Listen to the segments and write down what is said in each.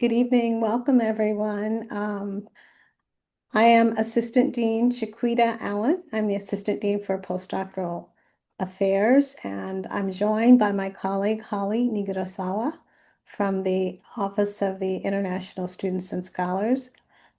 Good evening. Welcome, everyone. I am Assistant Dean Shaquita Allen. I'm the Assistant Dean for Postdoctoral Affairs, and I'm joined by my colleague Holly Nigarasawa from the Office of the International Students and Scholars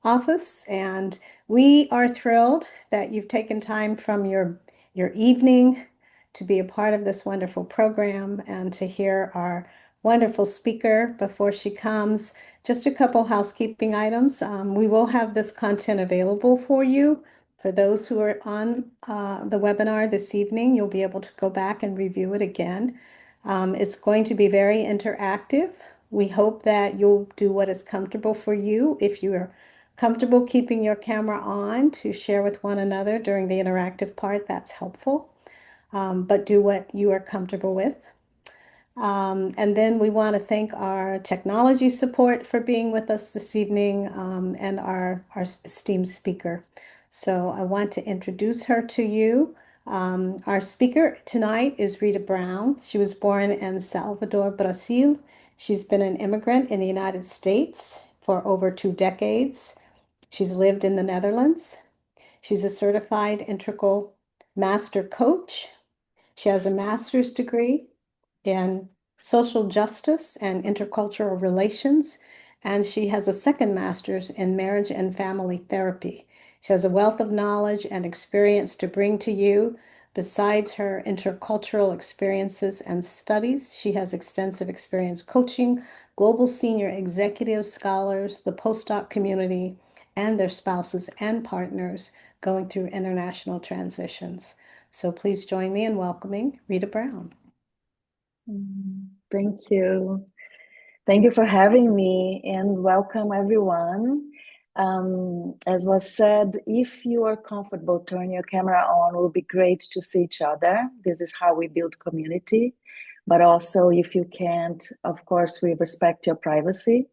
Office. And we are thrilled that you've taken time from your evening to be a part of this wonderful program and to hear our wonderful speaker before she comes. Just a couple housekeeping items. We will have this content available for you. For those who are on the webinar this evening, you'll be able to go back and review it again. It's going to be very interactive. We hope that you'll do what is comfortable for you. If you are comfortable keeping your camera on to share with one another during the interactive part, that's helpful. But do what you are comfortable with. And then we want to thank our technology support for being with us this evening and our esteemed speaker. So I want to introduce her to you. Our speaker tonight is Rita Brown. She was born in Salvador, Brazil. She's been an immigrant in the United States for over 2 decades. She's lived in the Netherlands. She's a certified integral master coach. She has a master's degree in social justice and intercultural relations, and she has a second master's in marriage and family therapy. She has a wealth of knowledge and experience to bring to you. Besides her intercultural experiences and studies, she has extensive experience coaching global senior executive scholars, the postdoc community, and their spouses and partners going through international transitions. So please join me in welcoming Rita Brown. Thank you. Thank you for having me and welcome everyone. As was said, if you are comfortable, turn your camera on. It will be great to see each other. This is how we build community. But also, if you can't, of course, we respect your privacy.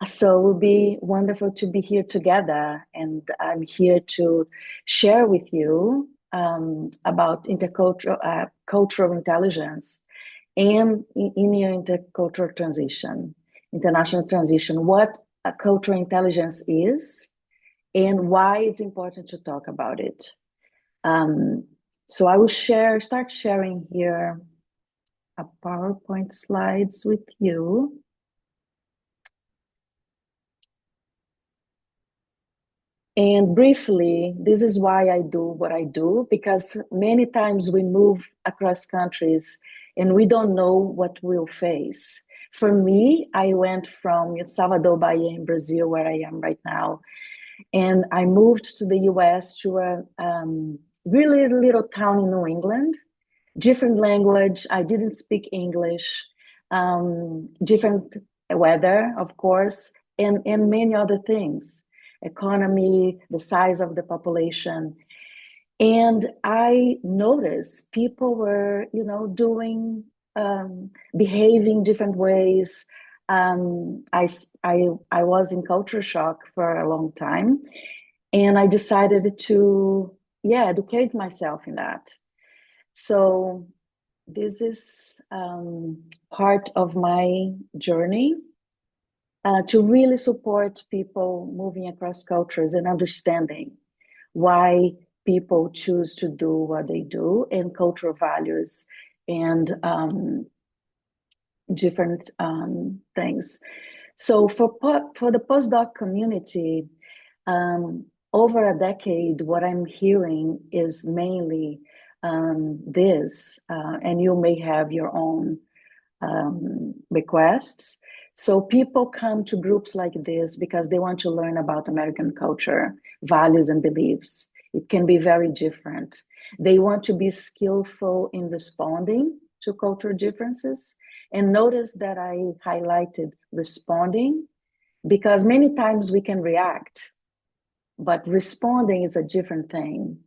So it will be wonderful to be here together. And I'm here to share with you about intercultural cultural intelligence and in your intercultural transition, international transition, what a cultural intelligence is and why it's important to talk about it. So I will start sharing here a PowerPoint slides with you. And briefly, this is why I do what I do, because many times we move across countries and we don't know what we'll face. For me, I went from Salvador, Bahia in Brazil, where I am right now, and I moved to the US to a really little town in New England, different language. I didn't speak English, different weather, of course, and many other things, economy, the size of the population. And I noticed people were, behaving different ways. I was in culture shock for a long time, and I decided to, educate myself in that. So this is part of my journey to really support people moving across cultures and understanding why people choose to do what they do and cultural values and different things. So for the postdoc community, over a decade, what I'm hearing is mainly this, and you may have your own requests. So people come to groups like this because they want to learn about American culture, values, and beliefs. It can be very different. They want to be skillful in responding to cultural differences. And notice that I highlighted responding because many times we can react, but responding is a different thing.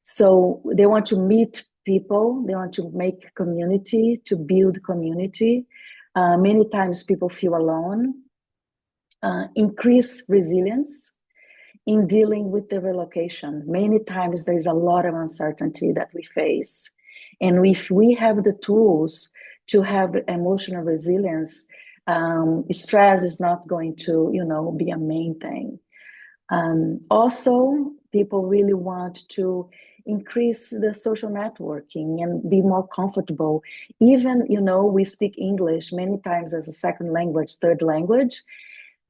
So they want to meet people, they want to make community, to build community. Many times people feel alone. Increase resilience in dealing with the relocation. Many times there is a lot of uncertainty that we face. And if we have the tools to have emotional resilience, Stress is not going to, be a main thing. Also, people really want to increase the social networking and be more comfortable. Even, we speak English many times as a second language, third language.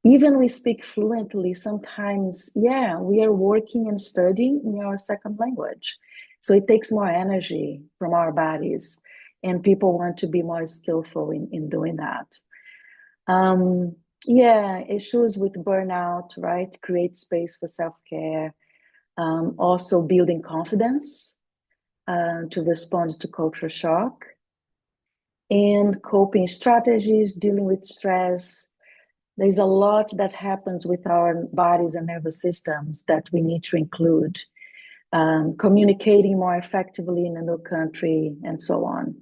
Even we speak fluently, sometimes, yeah, we are working and studying in our second language. So it takes more energy from our bodies, and people want to be more skillful in doing that. Yeah, issues with burnout, right? Create space for self-care. Also building confidence to respond to cultural shock, and coping strategies, dealing with stress. There's a lot that happens with our bodies and nervous systems that we need to include. Communicating more effectively in a new country, and so on.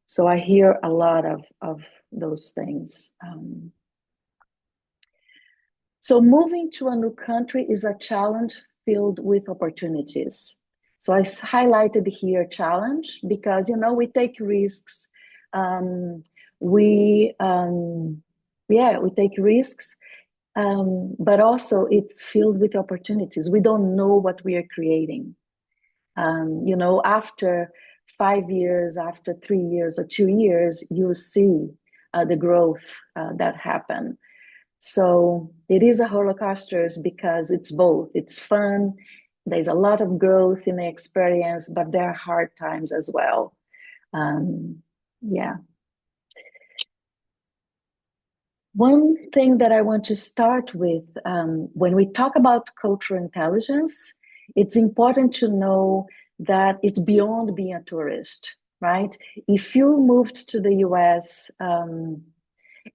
So I hear a lot of those things. So moving to a new country is a challenge filled with opportunities. So I highlighted here challenge because, we take risks. We take risks, but also it's filled with opportunities. We don't know what we are creating. After 5 years, after 3 years or 2 years, you see the growth that happen. So it is a roller coaster because it's both. It's fun. There's a lot of growth in the experience, but there are hard times as well. Yeah. One thing that I want to start with, when we talk about cultural intelligence, it's important to know that it's beyond being a tourist, right? If you moved to the US and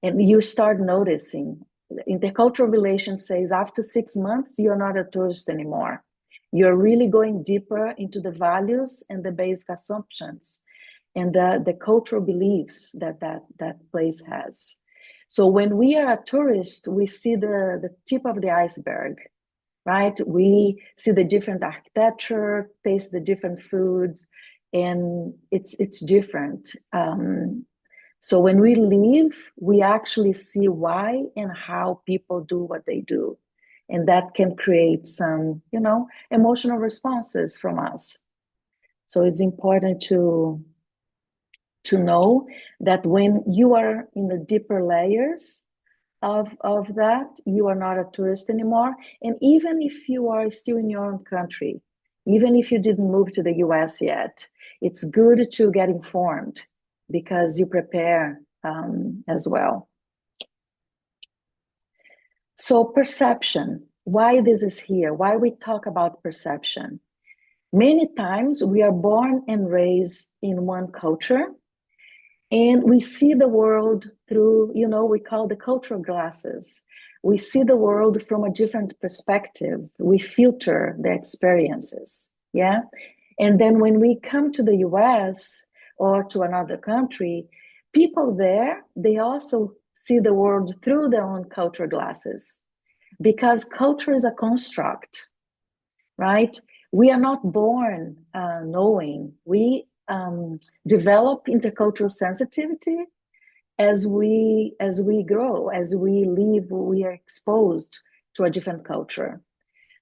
you start noticing, intercultural relations says after 6 months, you're not a tourist anymore. You're really going deeper into the values and the basic assumptions and the cultural beliefs that place has. So when we are a tourist, we see the tip of the iceberg, right? We see the different architecture, taste the different foods, and it's different. So when we leave, we actually see why and how people do what they do. And that can create some, emotional responses from us. So it's important to know that when you are in the deeper layers of that, you are not a tourist anymore. And even if you are still in your own country, even if you didn't move to the US yet, it's good to get informed because you prepare as well. So perception, why this is here, why we talk about perception. Many times we are born and raised in one culture, and we see the world through, we call the cultural glasses. We see the world from a different perspective. We filter the experiences, yeah? And then when we come to the US or to another country, people there, they also see the world through their own cultural glasses because culture is a construct, right? We are not born knowing. We develop intercultural sensitivity as we grow, as we live, we are exposed to a different culture.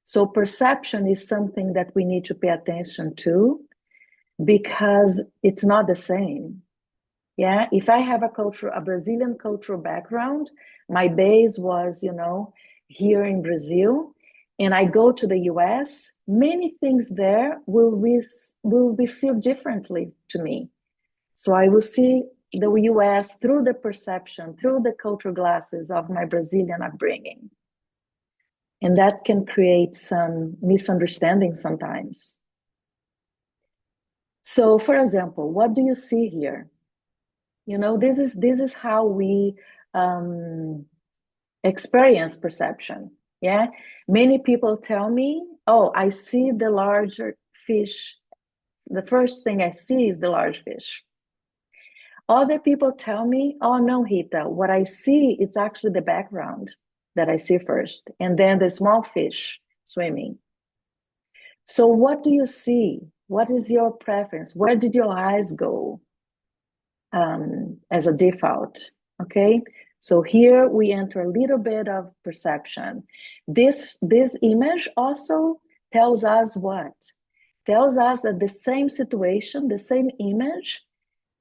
So perception is something that we need to pay attention to because it's not the same. Yeah, if I have a Brazilian cultural background, my base was, here in Brazil, and I go to the US, many things there will be feel differently to me. So I will see the US through the perception, through the cultural glasses of my Brazilian upbringing. And that can create some misunderstanding sometimes. So, for example, what do you see here? This is how we experience perception. Yeah, many people tell me, "Oh, I see the larger fish. The first thing I see is the large fish." Other people tell me, "Oh no, Rita, what I see it's actually the background that I see first, and then the small fish swimming." So, what do you see? What is your preference? Where did your eyes go? As a default, okay? So here we enter a little bit of perception. This image also tells us what? Tells us that the same situation, the same image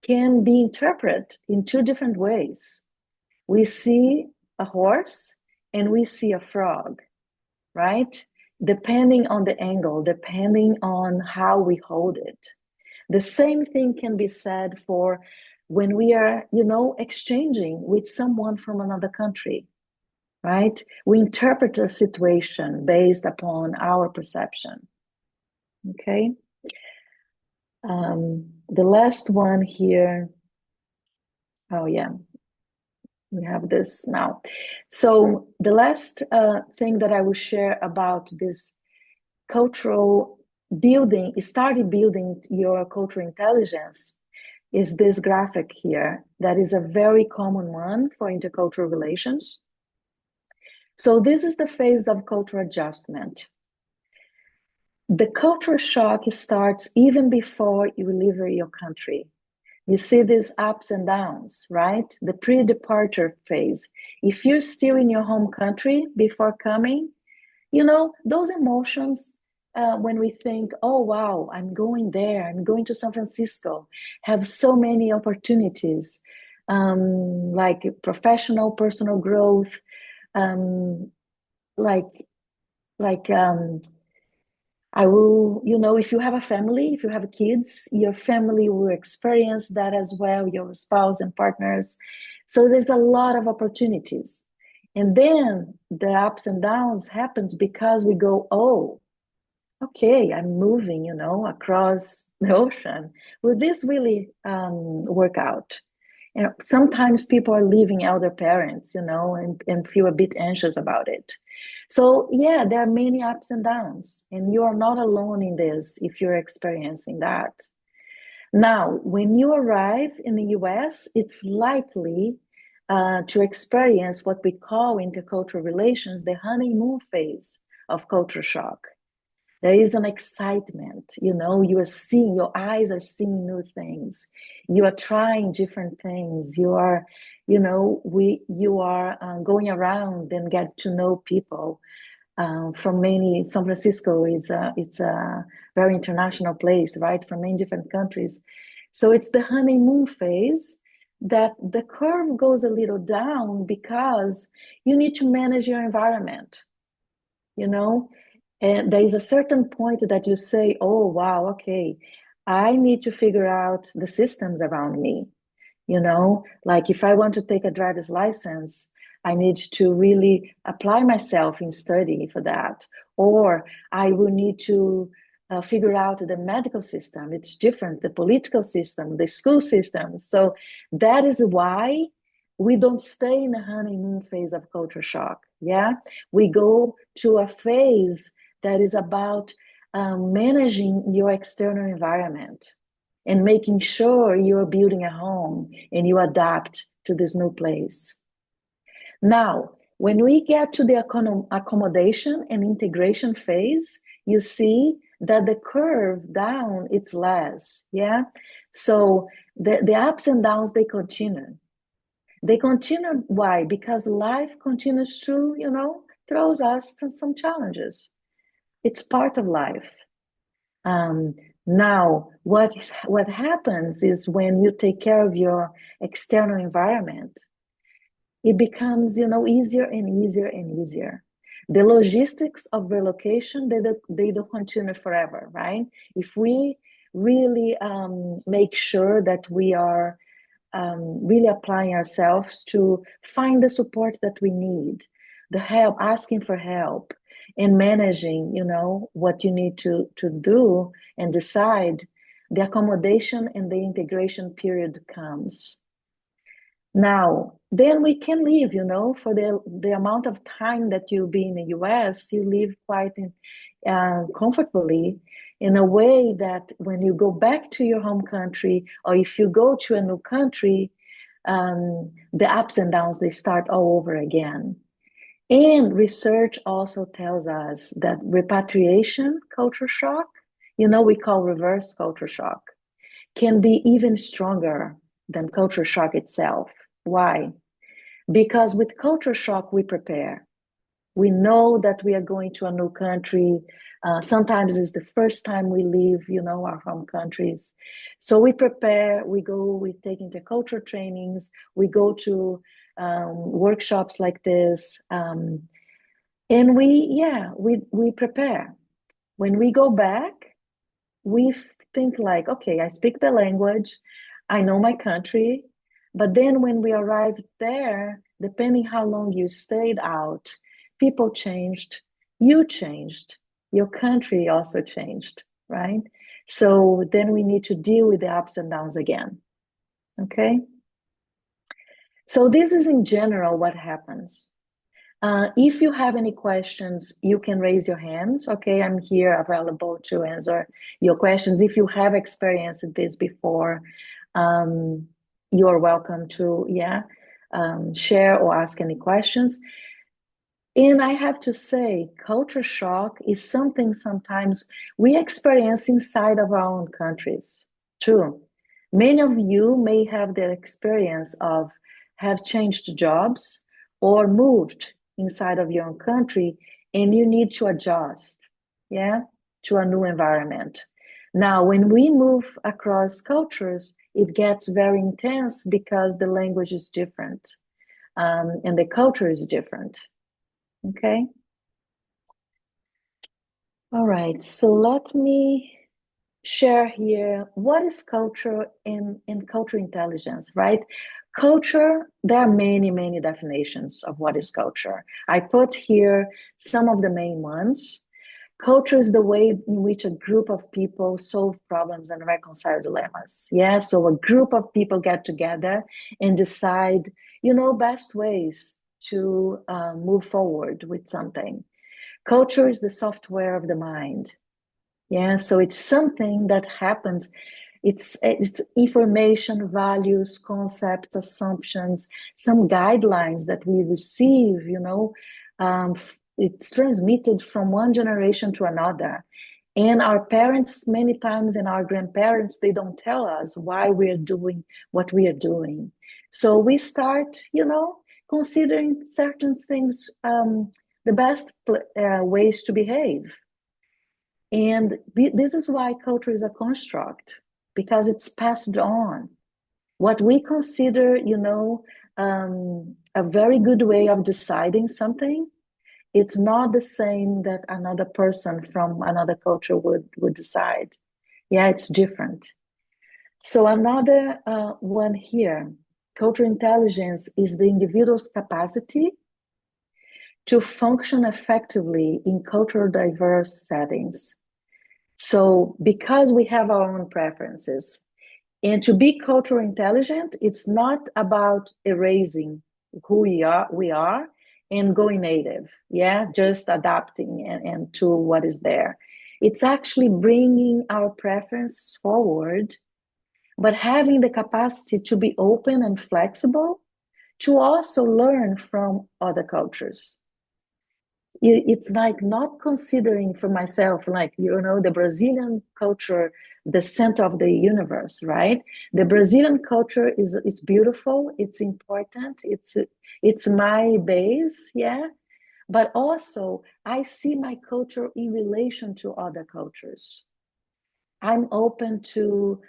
can be interpreted in two different ways. We see a horse and we see a frog, right? Depending on the angle, depending on how we hold it. The same thing can be said for when we are, exchanging with someone from another country, right? We interpret a situation based upon our perception. Okay. The last one here. Oh, yeah. We have this now. So the last thing that I will share about this cultural building, started building your cultural intelligence, is this graphic here that is a very common one for intercultural relations. So this is the phase of cultural adjustment. The cultural shock starts even before you leave your country. You see these ups and downs, right? The pre-departure phase. If you're still in your home country before coming, those emotions, when we think, oh, wow, I'm going there, I'm going to San Francisco, have so many opportunities, like professional, personal growth, um, like I will, if you have a family, if you have kids, your family will experience that as well, your spouse and partners. So there's a lot of opportunities. And then the ups and downs happens because we go, oh, okay, I'm moving, across the ocean. Will this really work out? Sometimes people are leaving elder parents, and feel a bit anxious about it. So yeah, there are many ups and downs, and you are not alone in this if you're experiencing that. Now, when you arrive in the US, it's likely to experience what we call intercultural relations, the honeymoon phase of culture shock. There is an excitement, you are seeing, your eyes are seeing new things. You are trying different things. You are, going around and get to know people from many. San Francisco it's a very international place, right? From many different countries. So it's the honeymoon phase that the curve goes a little down because you need to manage your environment, and there is a certain point that you say, oh, wow, okay, I need to figure out the systems around me. Like if I want to take a driver's license, I need to really apply myself in study for that. Or I will need to figure out the medical system. It's different, the political system, the school system. So that is why we don't stay in the honeymoon phase of culture shock. Yeah, we go to a phase that is about managing your external environment and making sure you're building a home and you adapt to this new place. Now, when we get to the accommodation and integration phase, you see that the curve down, it's less, yeah? So the ups and downs, they continue. They continue, why? Because life continues to, throws us some challenges. It's part of life. Now, what happens is when you take care of your external environment, it becomes, easier and easier and easier. The logistics of relocation, they don't continue forever, right? If we really make sure that we are really applying ourselves to find the support that we need, the help, asking for help, and managing, what you need to do and decide, the accommodation and the integration period comes. Now, then we can live, for the amount of time that you'll be in the US, you live quite comfortably in a way that when you go back to your home country, or if you go to a new country, the ups and downs, they start all over again. And research also tells us that repatriation culture shock, we call reverse culture shock, can be even stronger than culture shock itself. Why? Because with culture shock, we prepare. We know that we are going to a new country. Sometimes it's the first time we leave, our home countries. So we prepare, we take intercultural trainings, we go to workshops like this, and we prepare. When we go back, we think like, okay, I speak the language, I know my country, but then when we arrived there, depending how long you stayed out, people changed, you changed, your country also changed, right? So then we need to deal with the ups and downs again, okay? So this is in general what happens. If you have any questions, you can raise your hands. Okay, I'm here available to answer your questions. If you have experienced this before, you are welcome to, share or ask any questions. And I have to say, culture shock is something sometimes we experience inside of our own countries. True. Many of you may have the experience of have changed jobs or moved inside of your own country and you need to adjust, to a new environment. Now, when we move across cultures, it gets very intense because the language is different, and the culture is different. Okay. All right. So let me share here what is culture in cultural intelligence, right? Culture, there are many, many definitions of what is culture. I put here some of the main ones. Culture is the way in which a group of people solve problems and reconcile dilemmas. Yeah, so a group of people get together and decide, best ways to move forward with something. Culture is the software of the mind. Yeah, so it's something that happens. It's information, values, concepts, assumptions, some guidelines that we receive, it's transmitted from one generation to another. And our parents, many times, and our grandparents, they don't tell us why we're doing what we are doing. So we start, considering certain things the best ways to behave. And this is why culture is a construct, because it's passed on. What we consider, a very good way of deciding something, it's not the same that another person from another culture would decide. Yeah, it's different. So another one here, cultural intelligence is the individual's capacity to function effectively in cultural diverse settings. So because we have our own preferences, and to be cultural intelligent, it's not about erasing who we are and going native, just adapting and to what is there. It's actually bringing our preference forward, but having the capacity to be open and flexible to also learn from other cultures. It's like not considering for myself, like, the Brazilian culture, the center of the universe, right? The Brazilian culture is beautiful, it's important, it's my base, but also I see my culture in relation to other cultures. I'm open to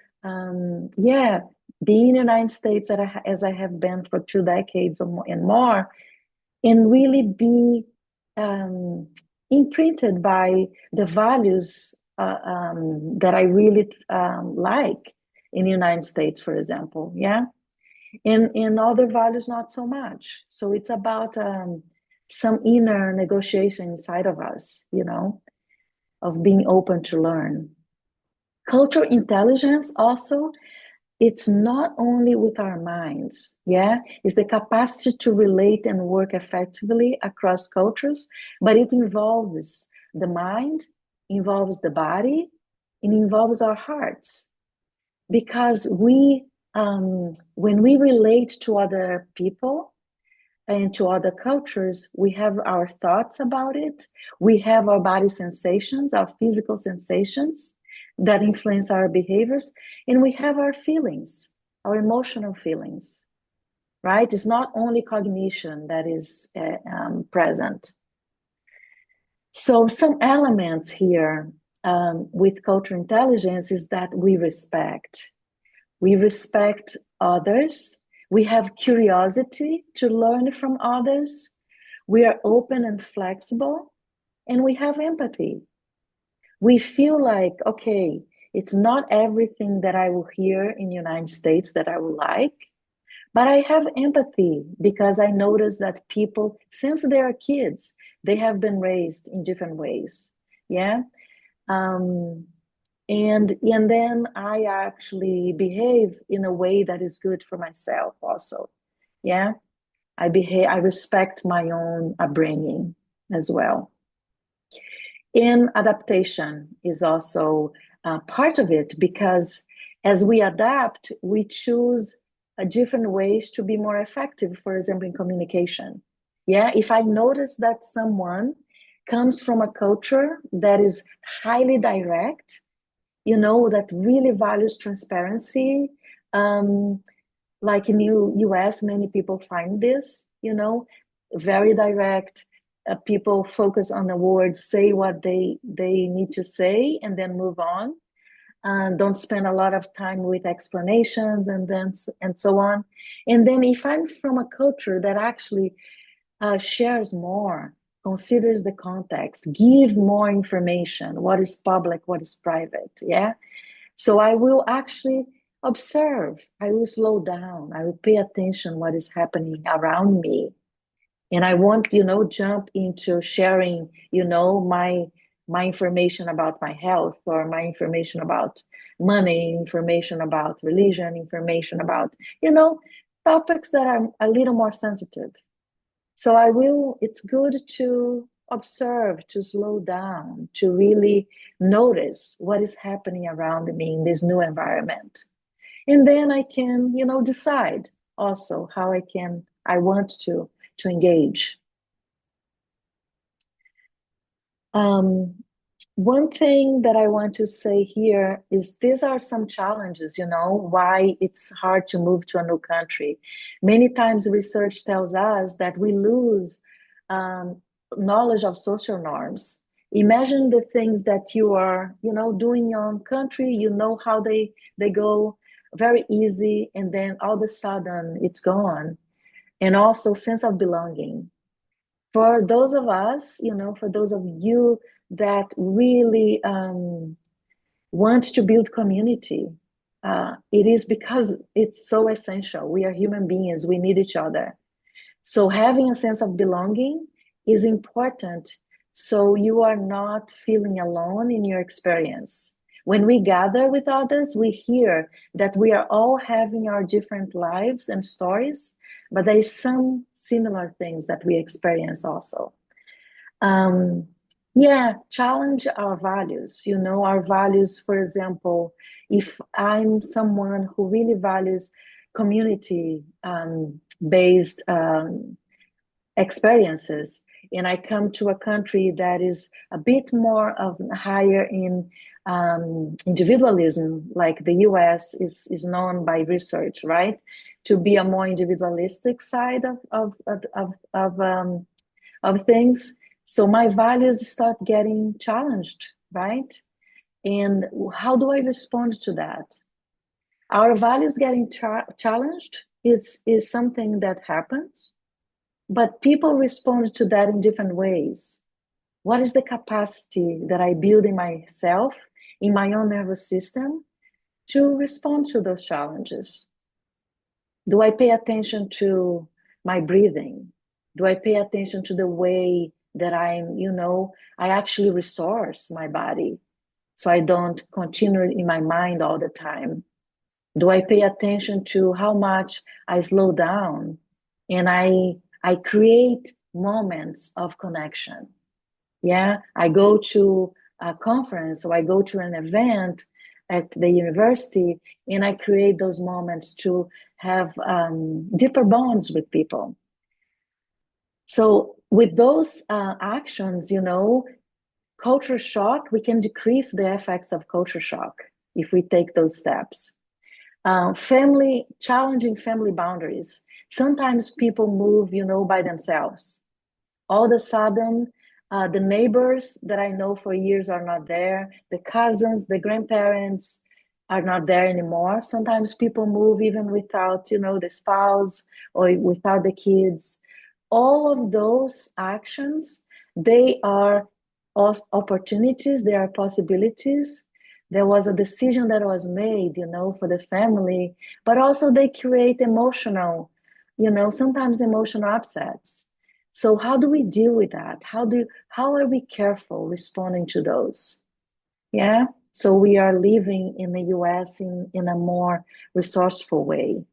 being in the United States as I have been for 2 decades and more, and really be imprinted by the values that I really like in the United States, for example, and in other values, not so much. So it's about some inner negotiation inside of us, of being open to learn. Cultural intelligence also, it's not only with our minds, it's the capacity to relate and work effectively across cultures, but it involves the mind, involves the body, it involves our hearts. Because when we relate to other people and to other cultures, we have our thoughts about it, we have our body sensations, our physical sensations that influence our behaviors, and we have our feelings, our emotional feelings. right? It's not only cognition that is present. So some elements here with cultural intelligence is that we respect. We respect others. We have curiosity to learn from others. We are open and flexible, and we have empathy. We feel like, okay, it's not everything that I will hear in the United States that I will like, but I have empathy because I notice that people, since they are kids, they have been raised in different ways. Yeah. Um, and then I actually behave in a way that is good for myself also. Yeah. I respect my own upbringing as well. And adaptation is also part of it because as we adapt, we choose different ways to be more effective, for example, in communication. Yeah, if I notice that someone comes from a culture that is highly direct, that really values transparency, um, like in US, many people find this, very direct. People focus on the words, say what they need to say, and then move on. Don't spend a lot of time with explanations and so on. And then if I'm from a culture that actually shares more, considers the context, give more information, what is public, what is private, yeah. So I will actually observe, I will slow down, I will pay attention what is happening around me. And I won't, jump into sharing, my information about my health or my information about money, information about religion, information about, topics that are a little more sensitive. So it's good to observe, to slow down, to really notice what is happening around me in this new environment. And then I can, decide also how I want to engage. Um, One thing that I want to say here is these are some challenges, why it's hard to move to a new country. Many times research tells us that we lose um, knowledge of social norms. Imagine the things that you are, doing in your own country, how they go very easy, and then all of a sudden it's gone. And also sense of belonging for those of us, for those of you that really want to build community, it is because it's so essential. We are human beings, we need each other. So having a sense of belonging is important so you are not feeling alone in your experience. When we gather with others, we hear that we are all having our different lives and stories, but there is some similar things that we experience also. Um, yeah, challenge our values. Our values, for example, if I'm someone who really values community based experiences, and I come to a country that is a bit more of higher in individualism, like the US is known by research, right, to be a more individualistic side of things. So my values start getting challenged, right? And how do I respond to that? Our values getting challenged is something that happens, but people respond to that in different ways. What is the capacity that I build in myself, in my own nervous system, to respond to those challenges? Do I pay attention to my breathing? Do I pay attention to the way that I actually resource my body so I don't continue in my mind all the time? Do I pay attention to how much I slow down and I create moments of connection? Yeah, I go to a conference or I go to an event at the university and I create those moments to have deeper bonds with people. So with those actions, culture shock, we can decrease the effects of culture shock if we take those steps. Challenging family boundaries. Sometimes people move, by themselves. All of a sudden, the neighbors that I know for years are not there. The cousins, the grandparents are not there anymore. Sometimes people move even without, the spouse or without the kids. All of those actions, they are opportunities, they are possibilities. There was a decision that was made, for the family, but also they create emotional, sometimes emotional upsets. So how do we deal with that? How are we careful responding to those? Yeah. So we are living in the US in a more resourceful way.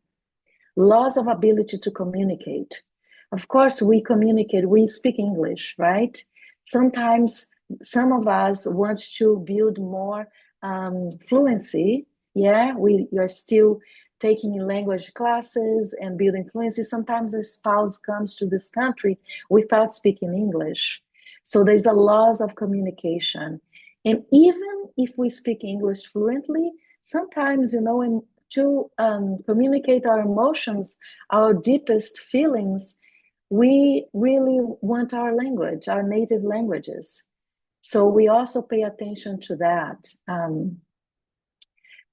Loss of ability to communicate. Of course, we communicate, we speak English, right? Sometimes some of us want to build more fluency. Yeah, we are still taking language classes and building fluency. Sometimes a spouse comes to this country without speaking English. So there's a loss of communication. And even if we speak English fluently, sometimes, to communicate our emotions, our deepest feelings, we really want our language, our native languages. So we also pay attention to that.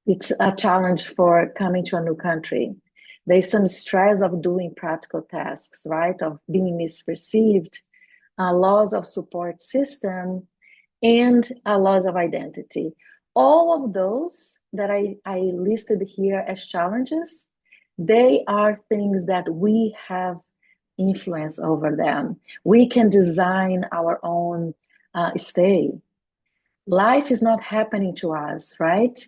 It's a challenge for coming to a new country. There's some stress of doing practical tasks, right? Of being misperceived, loss of support system, and a loss of identity. All of those that I listed here as challenges, they are things that we have influence over them. We can design our own stay. Life is not happening to us, right?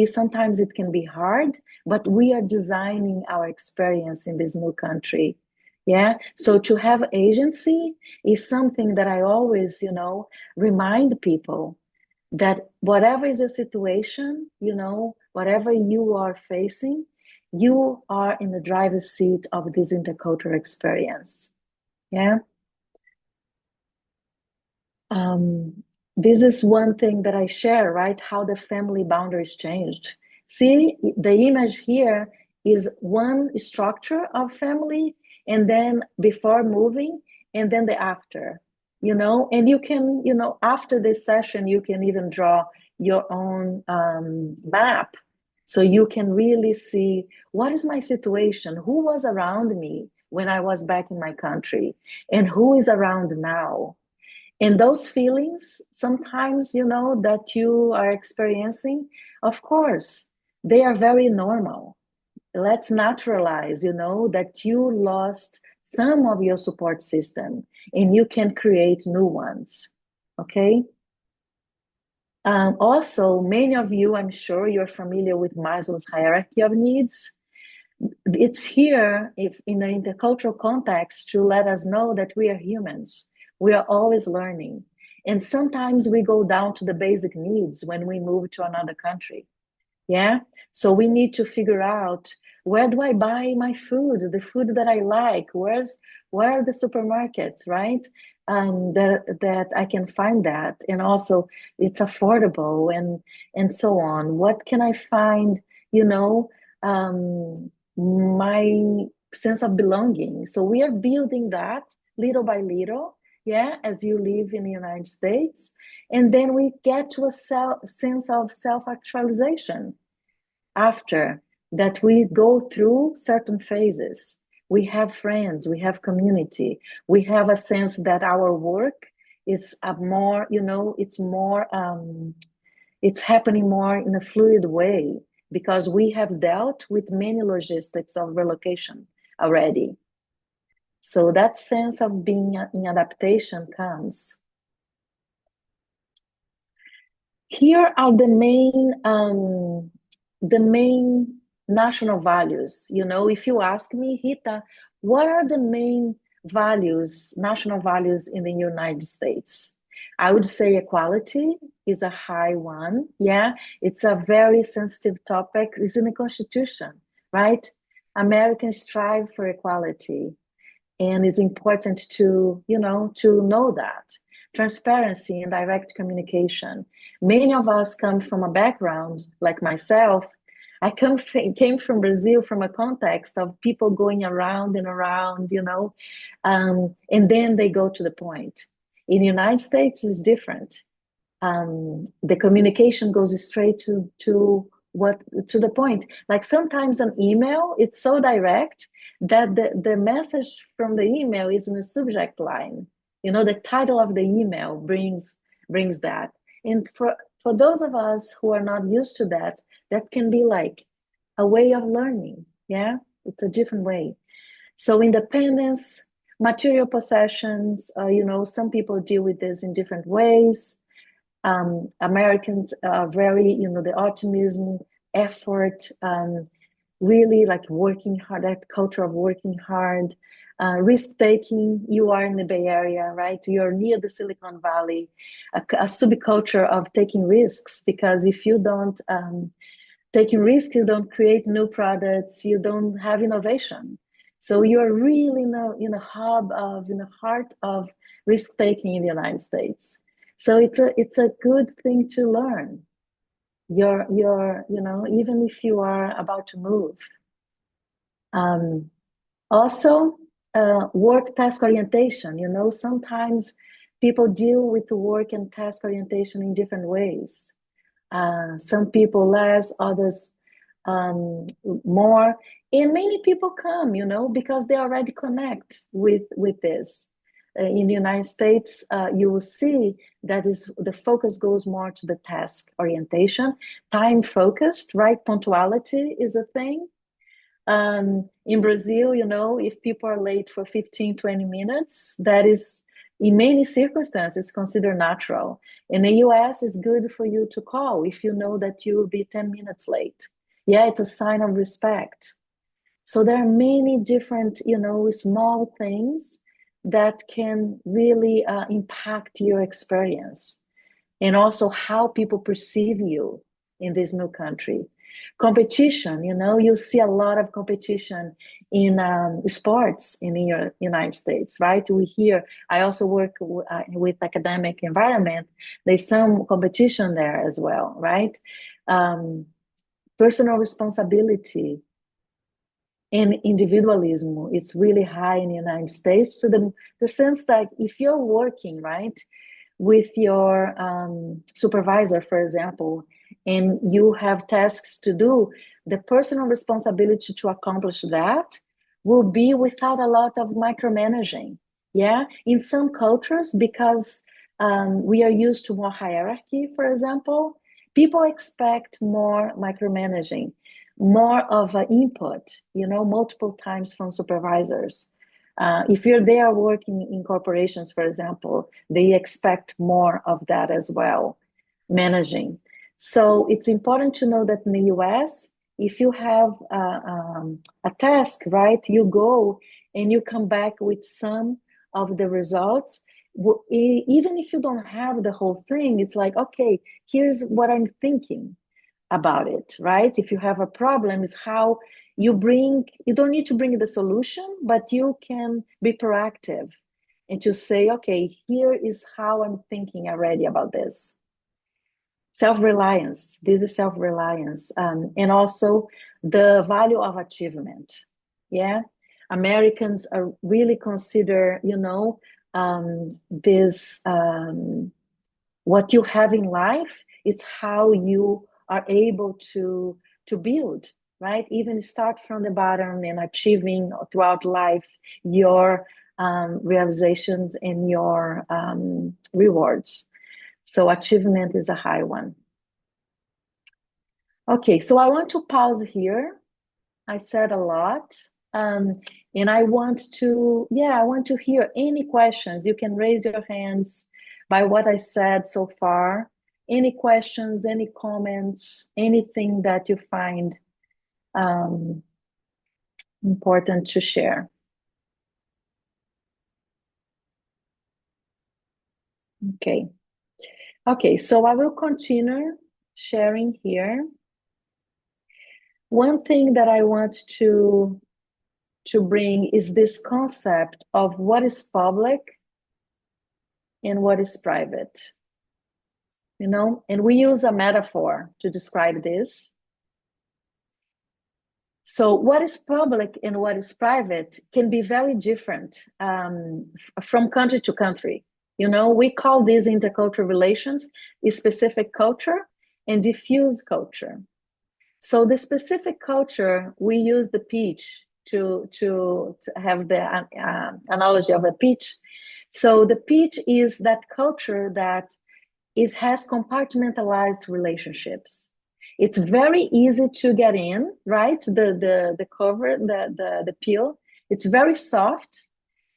Sometimes it can be hard, but we are designing our experience in this new country. Yeah. So to have agency is something that I always, remind people that whatever is your situation, whatever you are facing, you are in the driver's seat of this intercultural experience. Yeah. Um, this is one thing that I share, right? How the family boundaries changed. See, the image here is one structure of family, and then before moving, and then the after, and you can, after this session, you can even draw your own map. So you can really see what is my situation, who was around me when I was back in my country, and who is around now. And those feelings, sometimes, that you are experiencing, of course, they are very normal. Let's naturalize, that you lost some of your support system and you can create new ones. Okay. Also, many of you, I'm sure you're familiar with Maslow's hierarchy of needs. It's here, if in the intercultural context, to let us know that we are humans. We are always learning. And sometimes we go down to the basic needs when we move to another country. Yeah. So we need to figure out, where do I buy my food, the food that I like? Where are the supermarkets, right? That I can find that. And also it's affordable and so on. What can I find, my sense of belonging. So we are building that little by little, yeah, as you live in the United States. And then we get to a sense of self-actualization after that. We go through certain phases. We have friends, we have community, we have a sense that our work is a more, it's happening more in a fluid way because we have dealt with many logistics of relocation already. So that sense of being in adaptation comes. Here are the main national values. If you ask me, Rita, what are the main values, national values in the United States? I would say equality is a high one. Yeah, it's a very sensitive topic. It's in the Constitution, right? Americans strive for equality, and it's important to know that. Transparency and direct communication. Many of us come from a background like myself. came from Brazil from a context of people going around and around, and then they go to the point. In the United States, it's different. The communication goes straight to the point. Like sometimes an email, it's so direct that the message from the email is in the subject line. The title of the email brings that. And for those of us who are not used to that, that can be like a way of learning. Yeah, it's a different way. So independence, material possessions, some people deal with this in different ways. Americans are very, the optimism, effort, really like working hard, that culture of working hard, risk taking. You are in the Bay Area, right? You're near the Silicon Valley, a subculture of taking risks, because if you don't taking risks, you don't create new products, you don't have innovation. So you're really in a heart of risk taking in the United States. So it's a good thing to learn. Even if you are about to move. Also, work task orientation. Sometimes people deal with the work and task orientation in different ways. Some people less, others more, and many people come, because they already connect with this. In the United States, you will see that is the focus goes more to the task orientation, time focused, right? Punctuality is a thing. In Brazil, if people are late for 15, 20 minutes, that is in many circumstances considered natural. In the US, it's good for you to call if you know that you will be 10 minutes late. Yeah, it's a sign of respect. So there are many different, small things that can really impact your experience, and also how people perceive you in this new country. Competition, you see a lot of competition in sports in the United States, right? I also work with academic environment. There's some competition there as well, right? Personal responsibility and individualism, it's really high in the United States, to the sense that if you're working, right, with your supervisor, for example, and you have tasks to do, the personal responsibility to accomplish that will be without a lot of micromanaging. Yeah, in some cultures, because we are used to more hierarchy, for example, people expect more micromanaging, more of an input, multiple times from supervisors. If you're there working in corporations, for example, they expect more of that as well, managing. So it's important to know that in the US, if you have a task, right, you go and you come back with some of the results. Even if you don't have the whole thing, it's like, okay, here's what I'm thinking about it, right? If you have a problem, is how you don't need to bring the solution, but you can be proactive and to say, okay, here is how I'm thinking already about this. Self-reliance, this is self-reliance. And also the value of achievement. Yeah, Americans are really consider, this, what you have in life, it's how you are able to build, right? Even start from the bottom and achieving throughout life your realizations and your rewards. So achievement is a high one. Okay, so I want to pause here. I said a lot. And I want to hear any questions. You can raise your hands by what I said so far. Any questions, any comments, anything that you find important to share. Okay. Okay, so I will continue sharing here. One thing that I want to bring is this concept of what is public and what is private. And we use a metaphor to describe this. So what is public and what is private can be very different from country to country. You know, we call these intercultural relations a specific culture and diffuse culture. So the specific culture, we use the peach to have the analogy of a peach. So the peach is that culture that it has compartmentalized relationships. It's very easy to get in, right? The cover, the peel, it's very soft.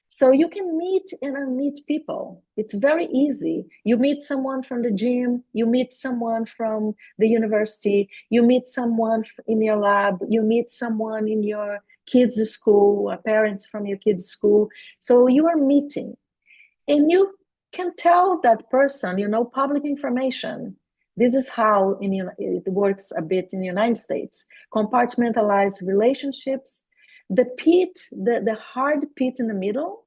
So you can meet and unmeet people. It's very easy. You meet someone from the gym, you meet someone from the university, you meet someone in your lab, you meet someone in your kids' school, parents from your kids' school. So you are meeting. And you can tell that person, you know, public information. This is how it works a bit in the United States. Compartmentalized relationships. The pit, the hard pit in the middle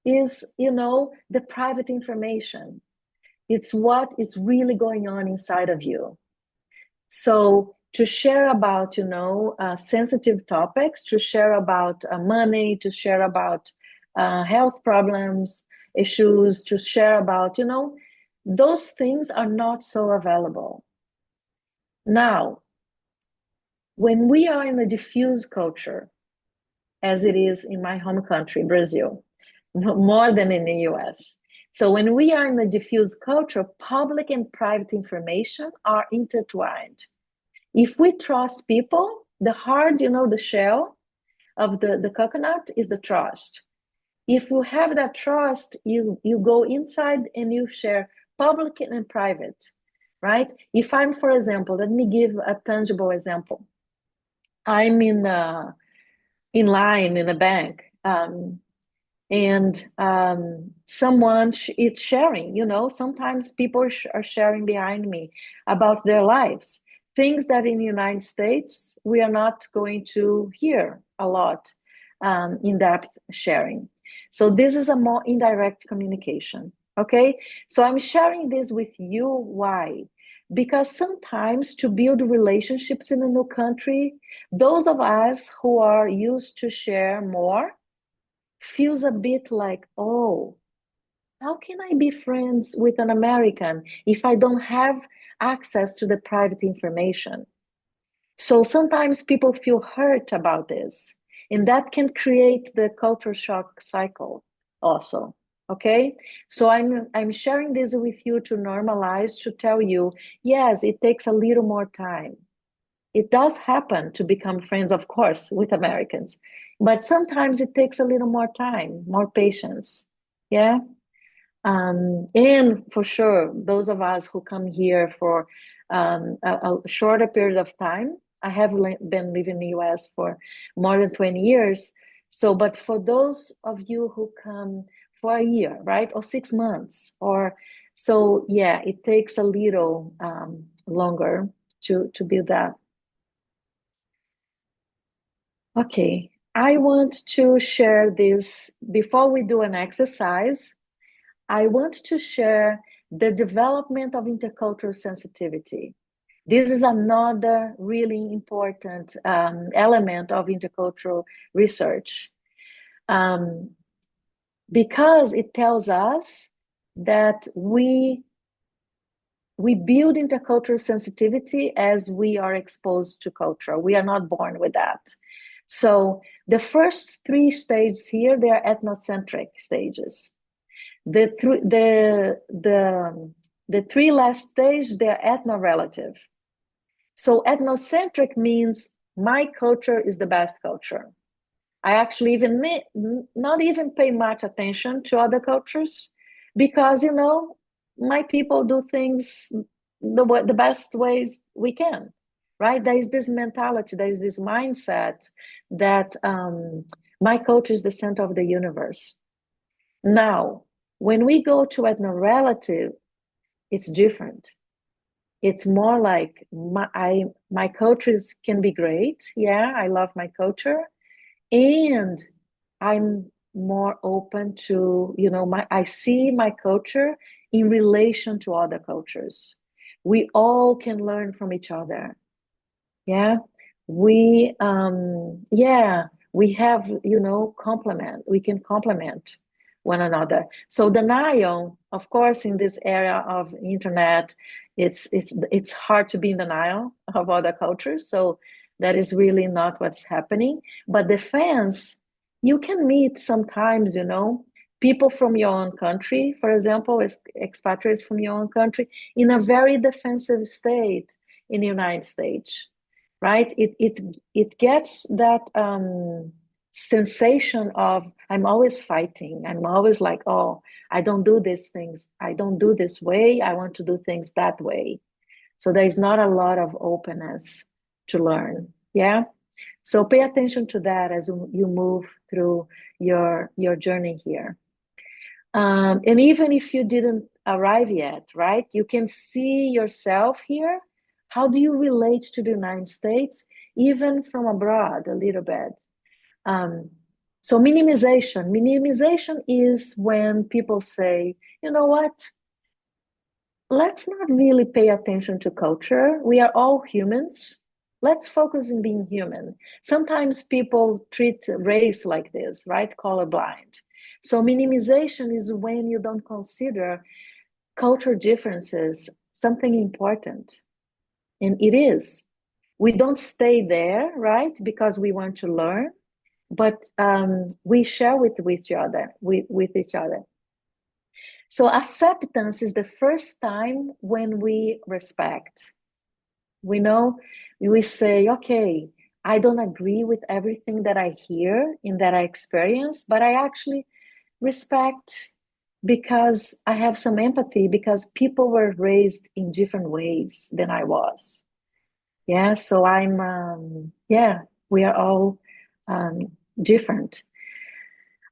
is, you know, the private information. It's what is really going on inside of you. So to share about, you know, sensitive topics, to share about money, to share about health problems, issues, to share about, you know, those things are not so available. Now, when we are in a diffuse culture, as it is in my home country, Brazil, more than in the US. So when we are in a diffuse culture, public and private information are intertwined. If we trust people, the hard, you know, the shell of the coconut is the trust. If you have that trust, you go inside and you share public and private, right? If I'm, for example, let me give a tangible example. I'm in line in a bank, and someone is sharing, you know, sometimes people are sharing behind me about their lives, things that in the United States we are not going to hear a lot, in-depth sharing. So this is a more indirect communication. Okay, so I'm sharing this with you. Why? Because sometimes to build relationships in a new country, those of us who are used to share more feels a bit like, oh, how can I be friends with an American if I don't have access to the private information? So sometimes people feel hurt about this, and that can create the culture shock cycle also. Okay, so I'm sharing this with you to normalize, to tell you, yes, it takes a little more time. It does happen to become friends, of course, with Americans, but sometimes it takes a little more time, more patience. Yeah. And for sure, those of us who come here for a shorter period of time, I have been living in the US for more than 20 years. So, but for those of you who come for a year, right, or 6 months, or so, yeah, it takes a little longer to build that. Okay, I want to share this before we do an exercise. I want to share the development of intercultural sensitivity. This is another really important element of intercultural research, um, because it tells us that we build intercultural sensitivity as we are exposed to culture. We are not born with that. So the first three stages here, they are ethnocentric stages. The three last stages, they're ethno-relative. So ethnocentric means my culture is the best culture. I actually even not even pay much attention to other cultures because, you know, my people do things the best ways we can, right? There is this mentality, there is this mindset that my culture is the center of the universe. Now, when we go to ethno-relative, it's different. It's more like my cultures can be great. Yeah, I love my culture. And I'm more open to, you know, I see my culture in relation to other cultures. We all can learn from each other. Yeah. yeah, we have, we can complement one another. So denial, of course, in this era of internet, it's hard to be in denial of other cultures. So that is really not what's happening. But defense, you can meet sometimes, people from your own country, for example, expatriates from your own country, in a very defensive state in the United States, right? It gets that sensation of I'm always fighting. I'm always like, oh, I don't do these things. I don't do this way. I want to do things that way. So there's not a lot of openness to learn. Yeah. So pay attention to that as you move through your journey here. And even if you didn't arrive yet, right? You can see yourself here. How do you relate to the United States, even from abroad, a little bit? Um, so minimization is when people say, you know what? Let's not really pay attention to culture. We are all humans. Let's focus on being human. Sometimes people treat race like this, right? Colorblind. So minimization is when you don't consider culture differences something important. And it is. We don't stay there, right? Because we want to learn, but we share with each other, with each other. So acceptance is the first time when we respect. We know, we say, okay, I don't agree with everything that I hear and that I experience, but I actually respect because I have some empathy because people were raised in different ways than I was. Yeah, so yeah, we are all different.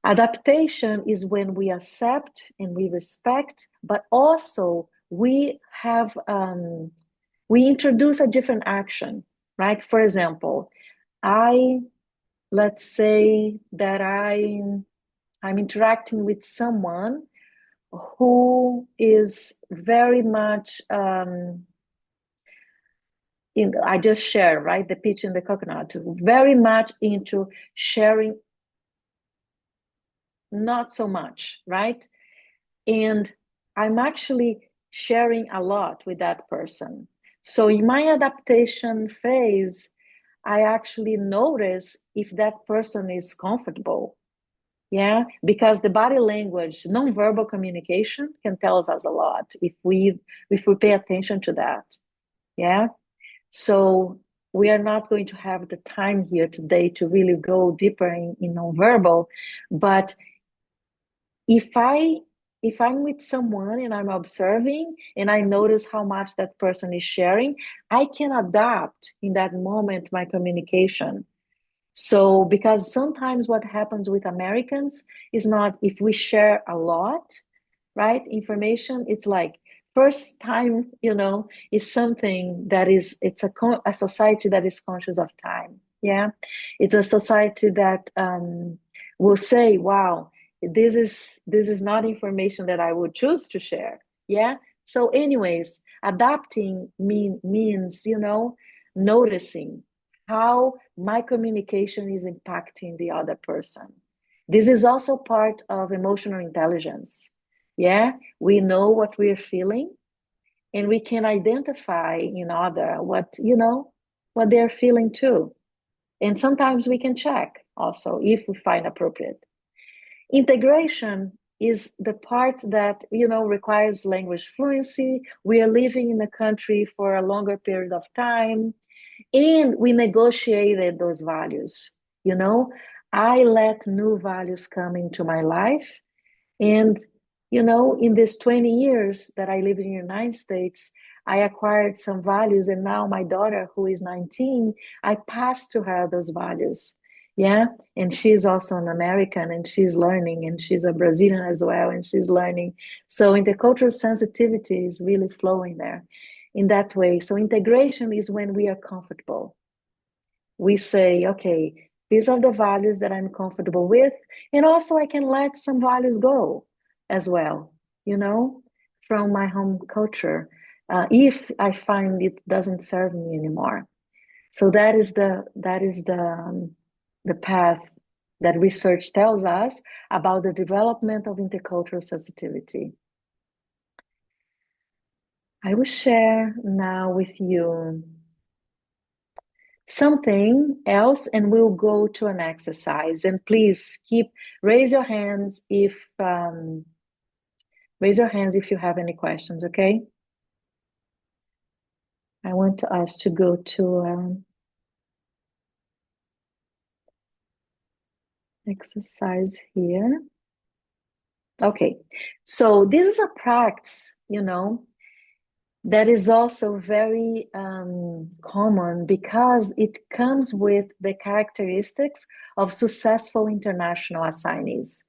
Adaptation is when we accept and we respect, but also we introduce a different action, right? For example, I let's say that I'm interacting with someone who is very much I just share, right? The peach and the coconut, very much into sharing, not so much, right? And I'm actually sharing a lot with that person. So in my adaptation phase, I actually notice if that person is comfortable. Yeah, because the body language, nonverbal communication can tell us a lot if we pay attention to that. Yeah. So we are not going to have the time here today to really go deeper in nonverbal, but if I'm with someone and I'm observing and I notice how much that person is sharing, I can adapt in that moment my communication. So because sometimes what happens with Americans is not if we share a lot, right? Information, it's like first time, is something that it's a society that is conscious of time. Yeah. It's a society that will say, wow, this is not information that I would choose to share. Yeah. So anyways, adapting means, noticing how my communication is impacting the other person. This is also part of emotional intelligence. Yeah, we know what we're feeling and we can identify in other what they're feeling too. And sometimes we can check also if we find appropriate. Integration is the part that requires language fluency. We are living in the country for a longer period of time and we negotiated those values. I let new values come into my life and, in these 20 years that I live in the United States, I acquired some values. And now my daughter, who is 19, I pass to her those values. Yeah. And she's also an American and she's learning, and she's a Brazilian as well, and she's learning. So intercultural sensitivity is really flowing there in that way. So integration is when we are comfortable. We say, okay, these are the values that I'm comfortable with. And also I can let some values go as well, from my home culture, if I find it doesn't serve me anymore. So that is the path that research tells us about the development of intercultural sensitivity. I will share now with you something else, and we'll go to an exercise. And please raise your hands if you have any questions. Okay. I want us to go to exercise here. Okay, so this is a practice, that is also very common because it comes with the characteristics of successful international assignees.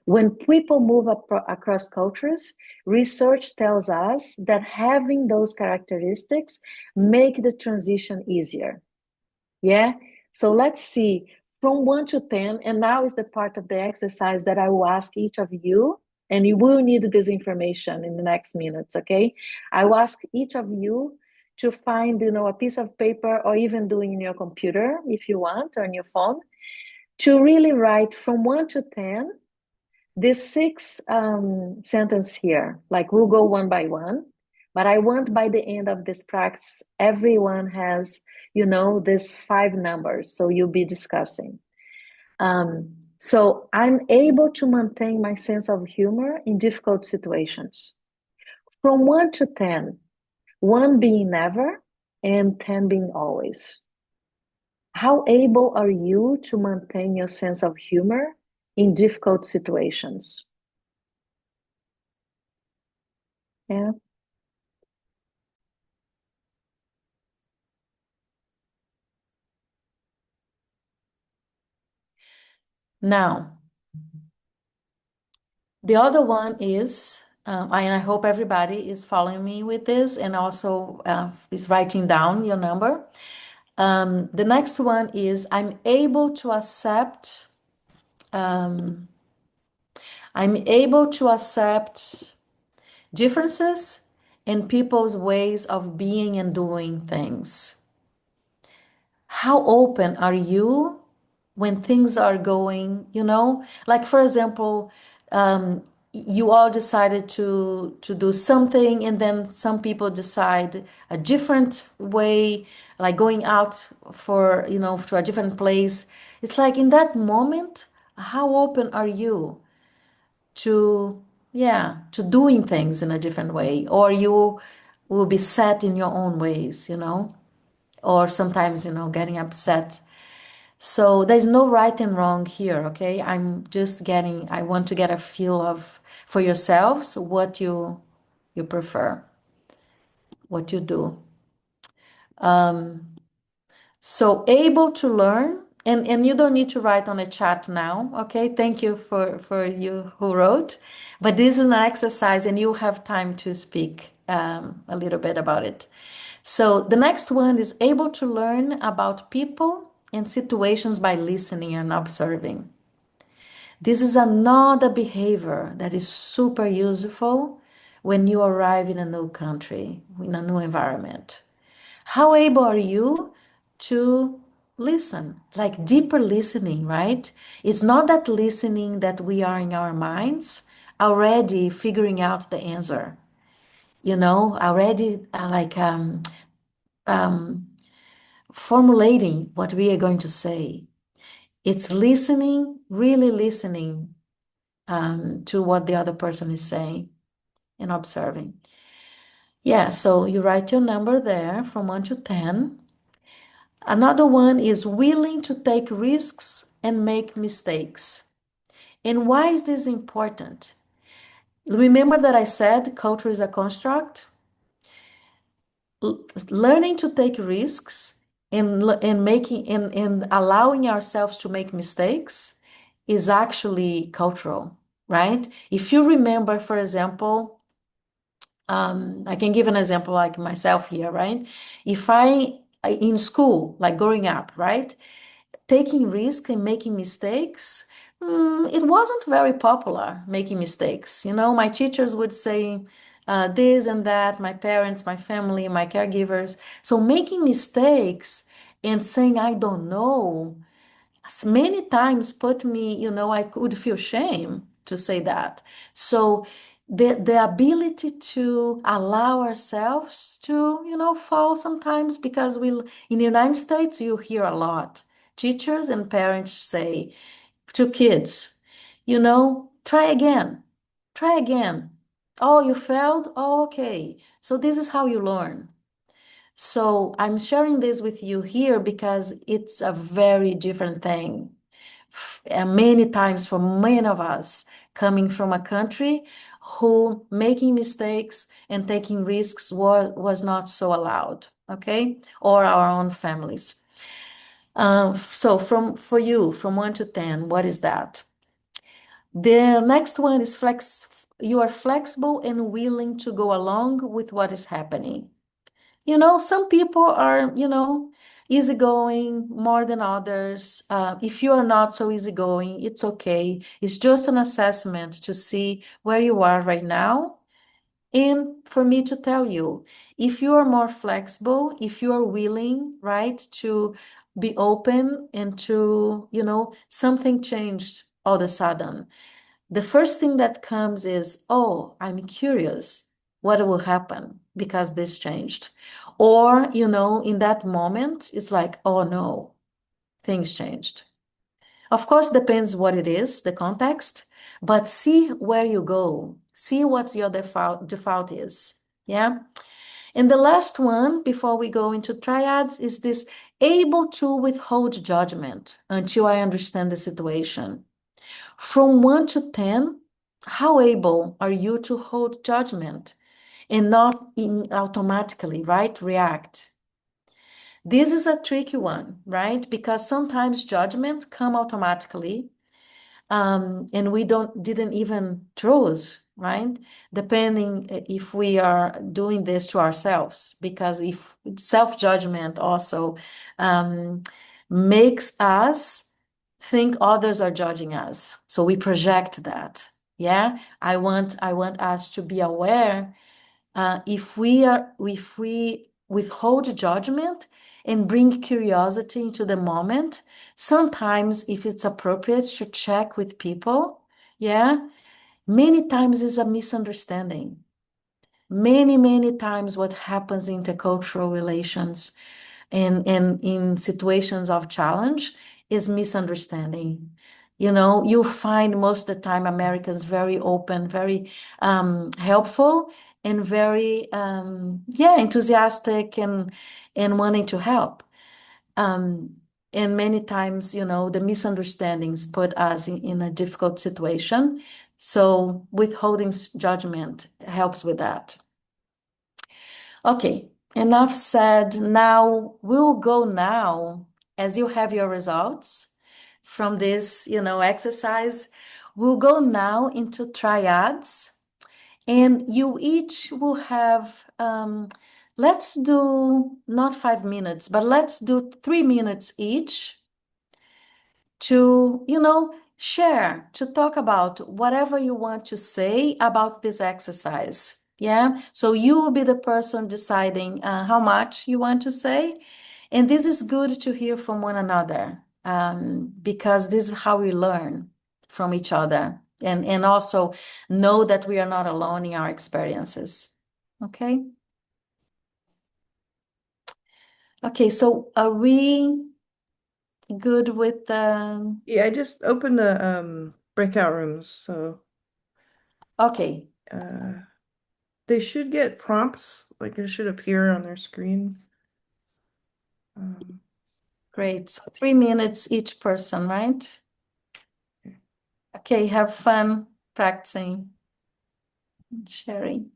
When people move across cultures, research tells us that having those characteristics make the transition easier. Yeah, so let's see from 1 to 10, and now is the part of the exercise that I will ask each of you, and you will need this information in the next minutes, okay? I will ask each of you to find, a piece of paper, or even doing in your computer if you want, or on your phone, to really write from 1 to 10 these 6 sentences here. Like, we'll go one by one, but I want by the end of this practice, everyone has, these 5 numbers, so you'll be discussing. So I'm able to maintain my sense of humor in difficult situations. From 1 to 10, 1 being never and 10 being always. How able are you to maintain your sense of humor in difficult situations? Yeah. Now, the other one is, and I hope everybody is following me with this and also is writing down your number. The next one is I'm able to accept differences in people's ways of being and doing things. How open are you when things are going, like for example, you all decided to do something and then some people decide a different way, like going out for, to a different place. It's like in that moment, how open are you to, yeah, to doing things in a different way, or you will be set in your own ways, or sometimes, getting upset. So there's no right and wrong here, okay? I want to get a feel of, for yourselves, what you prefer, what you do. So able to learn, and you don't need to write on a chat now, okay? Thank you for you who wrote, but this is an exercise and you have time to speak a little bit about it. So the next one is able to learn about people and situations by listening and observing. This is another behavior that is super useful when you arrive in a new country, in a new environment. How able are you to listen, like deeper listening, right? It's not that listening that we are in our minds already figuring out the answer, already formulating what we are going to say. It's listening, really listening to what the other person is saying and observing. Yeah, so you write your number there from 1 to 10. Another one is willing to take risks and make mistakes. And why is this important? Remember that I said culture is a construct? Learning to take risks and allowing ourselves to make mistakes is actually cultural, right? If you remember, for example, I can give an example like myself here, right? If in school, like growing up, right? Taking risk and making mistakes, it wasn't very popular making mistakes. My teachers would say this and that, my parents, my family, my caregivers. So making mistakes And saying, I don't know, many times put me, I could feel shame to say that. So the ability to allow ourselves to, fall sometimes, because in the United States, you hear a lot. Teachers and parents say to kids, try again, try again. Oh, you failed? Oh, okay. So this is how you learn. So I'm sharing this with you here because it's a very different thing. And many times for many of us coming from a country who making mistakes and taking risks was not so allowed, okay? Or our own families. So for you, from 1 to 10, what is that? The next one is you are flexible and willing to go along with what is happening. Some people are, easygoing more than others. If you are not so easygoing, it's okay. It's just an assessment to see where you are right now. And for me to tell you, if you are more flexible, if you are willing, right, to be open and to, something changed all of a sudden. The first thing that comes is, oh, I'm curious. What will happen because this changed? Or, in that moment, it's like, oh no, things changed. Of course, depends what it is, the context, but see where you go. See what your default is. Yeah. And the last one, before we go into triads, is this: able to withhold judgment until I understand the situation. From 1 to 10, how able are you to hold judgment and not automatically, right, react? This is a tricky one, right? Because sometimes judgment come automatically, and we didn't even choose, right? Depending if we are doing this to ourselves, because if self-judgment also makes us think others are judging us, so we project that. Yeah, I want us to be aware. If we withhold judgment and bring curiosity into the moment, sometimes if it's appropriate to check with people, yeah, many times is a misunderstanding. Many times what happens in intercultural relations and in situations of challenge is misunderstanding. You'll find most of the time Americans very open, very helpful, and very enthusiastic and wanting to help. And many times, the misunderstandings put us in a difficult situation. So withholding judgment helps with that. Okay, enough said. Now we'll go now, as you have your results from this, exercise, we'll go now into triads, and you each will have, let's do not 5 minutes, but let's do 3 minutes each to, share, to talk about whatever you want to say about this exercise. Yeah. So you will be the person deciding how much you want to say. And this is good to hear from one another, because this is how we learn from each other, and also know that we are not alone in our experiences. Okay. Okay. So are we good with Yeah, I just opened the breakout rooms, so okay. they should get prompts, like it should appear on their screen. Great. So 3 minutes each person, right? Okay, have fun practicing, sharing.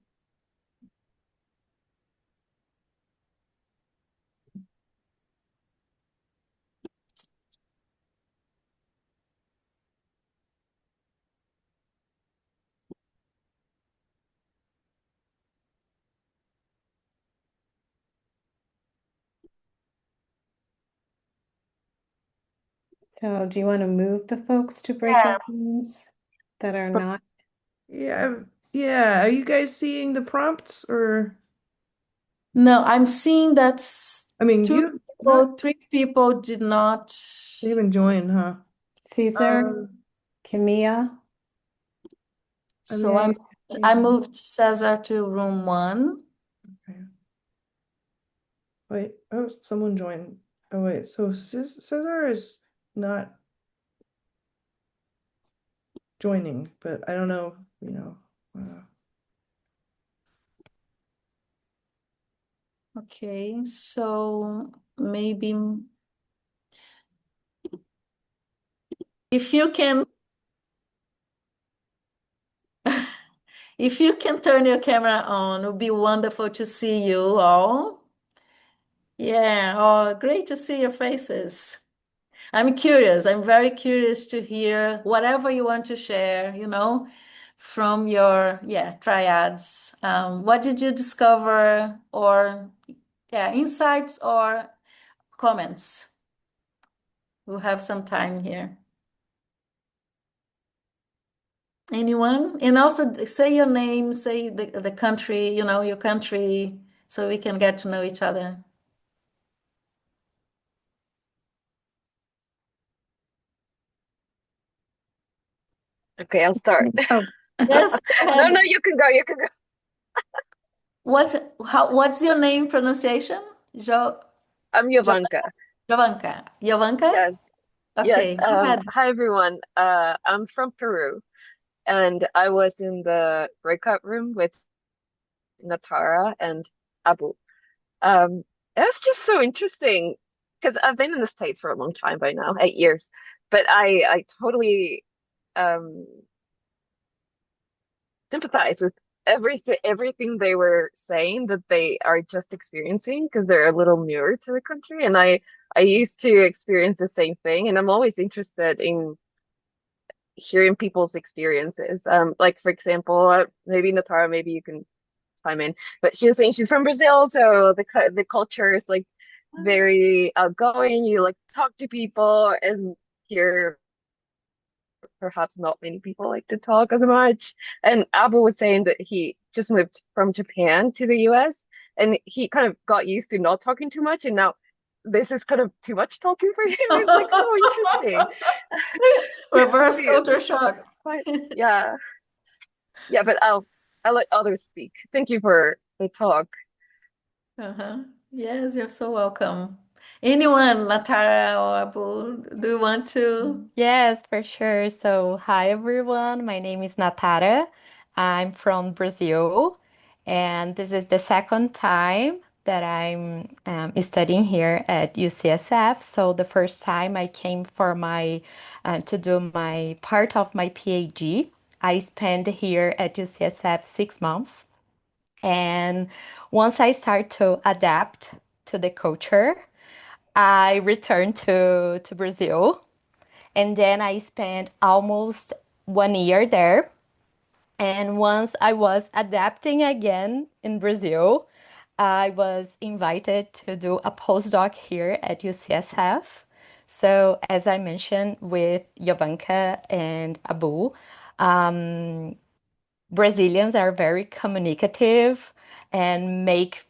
So do you want to move the folks to breakout rooms that are not? Yeah, yeah. Are you guys seeing the prompts or? No, I'm seeing that I mean, two you not three people did not. even join, huh? Caesar, Camilla. So I Yeah. moved Cesar to room 1. Okay. Wait, oh, someone joined. Oh, wait, so Cesar is not joining, but I don't know, Okay, so maybe if you can if you can turn your camera on, it would be wonderful to see you all. Yeah, oh, great to see your faces. I'm curious. I'm very curious to hear whatever you want to share, from your, triads. What did you discover or, insights or comments? We'll have some time here. Anyone? And also say your name, say the country, your country, so we can get to know each other. Okay, I'll start. Oh, Yes, go No, ahead. no, you can go. You can go. What's your name pronunciation? I'm Jovanka. Jovanka. Jovanka? Yes, Okay, yes. go ahead. Hi everyone. I'm from Peru, and I was in the breakout room with Natara and Abu. Um, it's just so interesting because I've been in the States for a long time by now, 8 years. But I totally um sympathize with everything they were saying that they are just experiencing because they're a little newer to the country, and I used to experience the same thing, and I'm always interested in hearing people's experiences. Like for example, maybe Natara, maybe you can chime in, but she was saying she's from Brazil, so the culture is like very outgoing. You like talk to people, and here perhaps not many people like to talk as much. And Abu was saying that he just moved from Japan to the US, and he kind of got used to not talking too much, and now this is kind of too much talking for him. It's like so interesting. Reverse We culture shock. quite yeah. Yeah, but I'll let others speak. Thank you for the talk. Uh-huh. Yes, you're so welcome. Anyone, Latara or Abu, do you want to? Yes, for sure. So, hi everyone. My name is Natara. I'm from Brazil, and this is the second time that I'm studying here at UCSF. So, the first time I came for my to do my part of my PhD. I spent here at UCSF 6 months, and once I start to adapt to the culture, I returned to Brazil, and then I spent almost 1 year there. And once I was adapting again in Brazil, I was invited to do a postdoc here at UCSF. So, as I mentioned with Jovanka and Abu, Brazilians are very communicative and make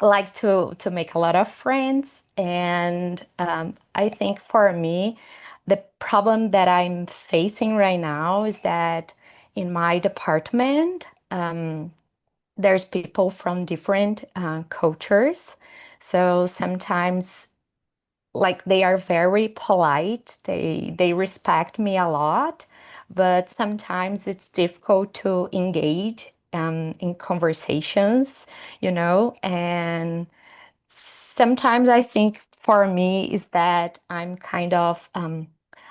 like to make a lot of friends. And I think for me, the problem that I'm facing right now is that in my department, there's people from different cultures. So sometimes, like, they are very polite. They respect me a lot, but sometimes it's difficult to engage in conversations, and sometimes I think for me is that I'm kind of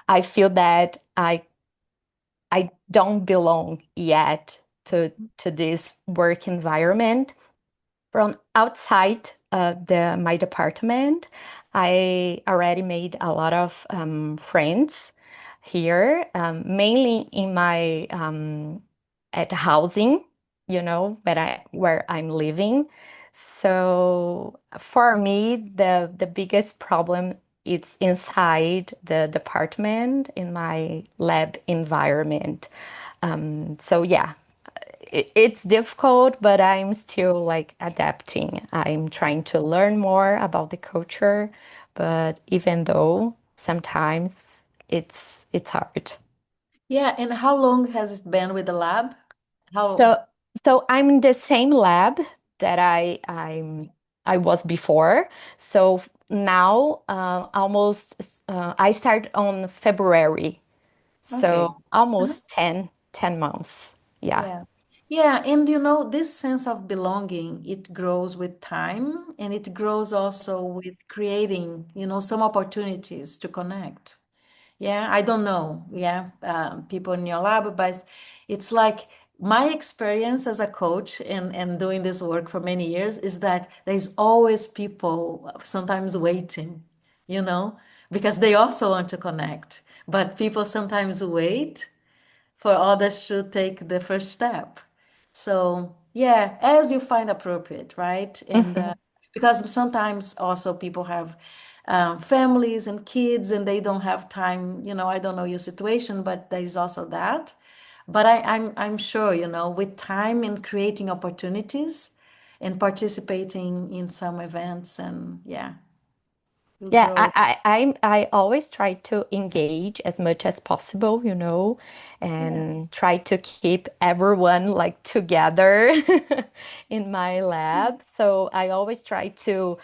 I feel that I don't belong yet to this work environment. From outside the my department, I already made a lot of friends here, mainly in my at housing, where I'm living. So for me, the biggest problem is inside the department in my lab environment. So yeah, it's difficult, but I'm still like adapting. I'm trying to learn more about the culture, but even though sometimes it's hard. Yeah, and how long has it been with the lab? How? So so I'm in the same lab that I was before. So now almost I start on February. Okay. So almost 10 months. Yeah. Yeah. Yeah, and this sense of belonging, it grows with time and it grows also with creating, some opportunities to connect. Yeah, I don't know. Yeah, people in your lab, but it's like my experience as a coach and doing this work for many years is that there's always people sometimes waiting, you know, because they also want to connect. But people sometimes wait for others to take the first step. So, yeah, as you find appropriate, right? And Mhm. because sometimes also people have families and kids and they don't have time, I don't know your situation, but there is also that. But I'm sure, with time and creating opportunities and participating in some events and yeah, you Yeah, grow. I always try to engage as much as possible, Yeah. and try to keep everyone like together in my lab. So I always try to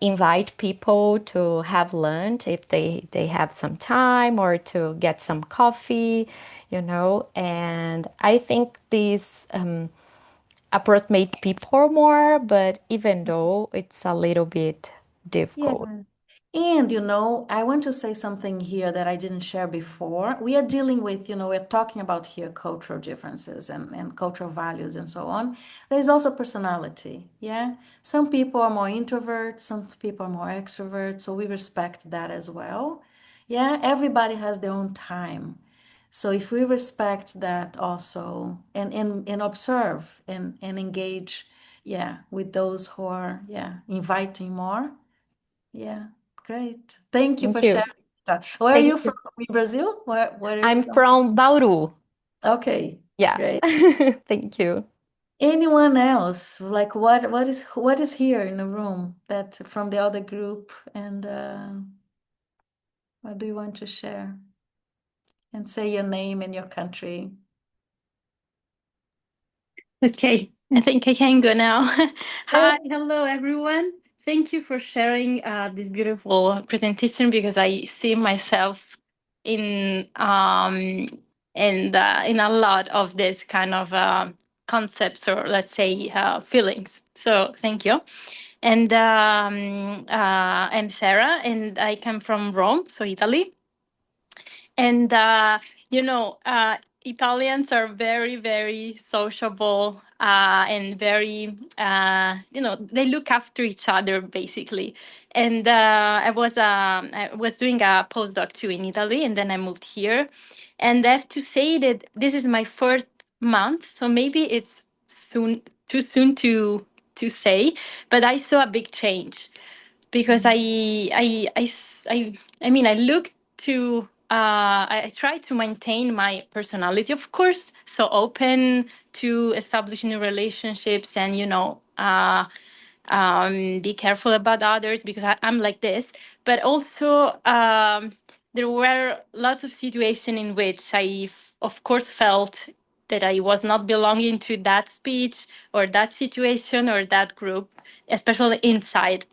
invite people to have lunch if they have some time or to get some coffee, And I think these approximate people more, but even though it's a little bit Yeah. difficult. And, I want to say something here that I didn't share before. We are dealing with, we're talking about here cultural differences and cultural values and so on. There's also personality. Yeah. Some people are more introverts, some people are more extroverts. So we respect that as well. Yeah. Everybody has their own time. So if we respect that also and observe and engage, yeah, with those who are, yeah, inviting more. Yeah, great. Thank you for Thank you. sharing that. Where are Thank you you. from? In Brazil? Where are you I'm from? from Bauru. Okay, Yeah. great. Thank you. Anyone else? Like what is here in the room that from the other group and what do you want to share? And say your name and your country. Okay, I think I can go now. Yeah. Hi, hello everyone. Thank you for sharing this beautiful presentation because I see myself in in a lot of this kind of concepts or let's say feelings. So thank you. And I'm Sarah, and I come from Rome, so Italy. And Italians are very, very sociable and very, they look after each other basically. And I was doing a postdoc too in Italy, and then I moved here. And I have to say that this is my first month, so maybe it's too soon to say, but I saw a big change because I mean I look to I try to maintain my personality, of course, so open to establish new relationships and be careful about others because I'm like this. But also there were lots of situations in which of course felt that I was not belonging to that speech or that situation or that group, especially inside.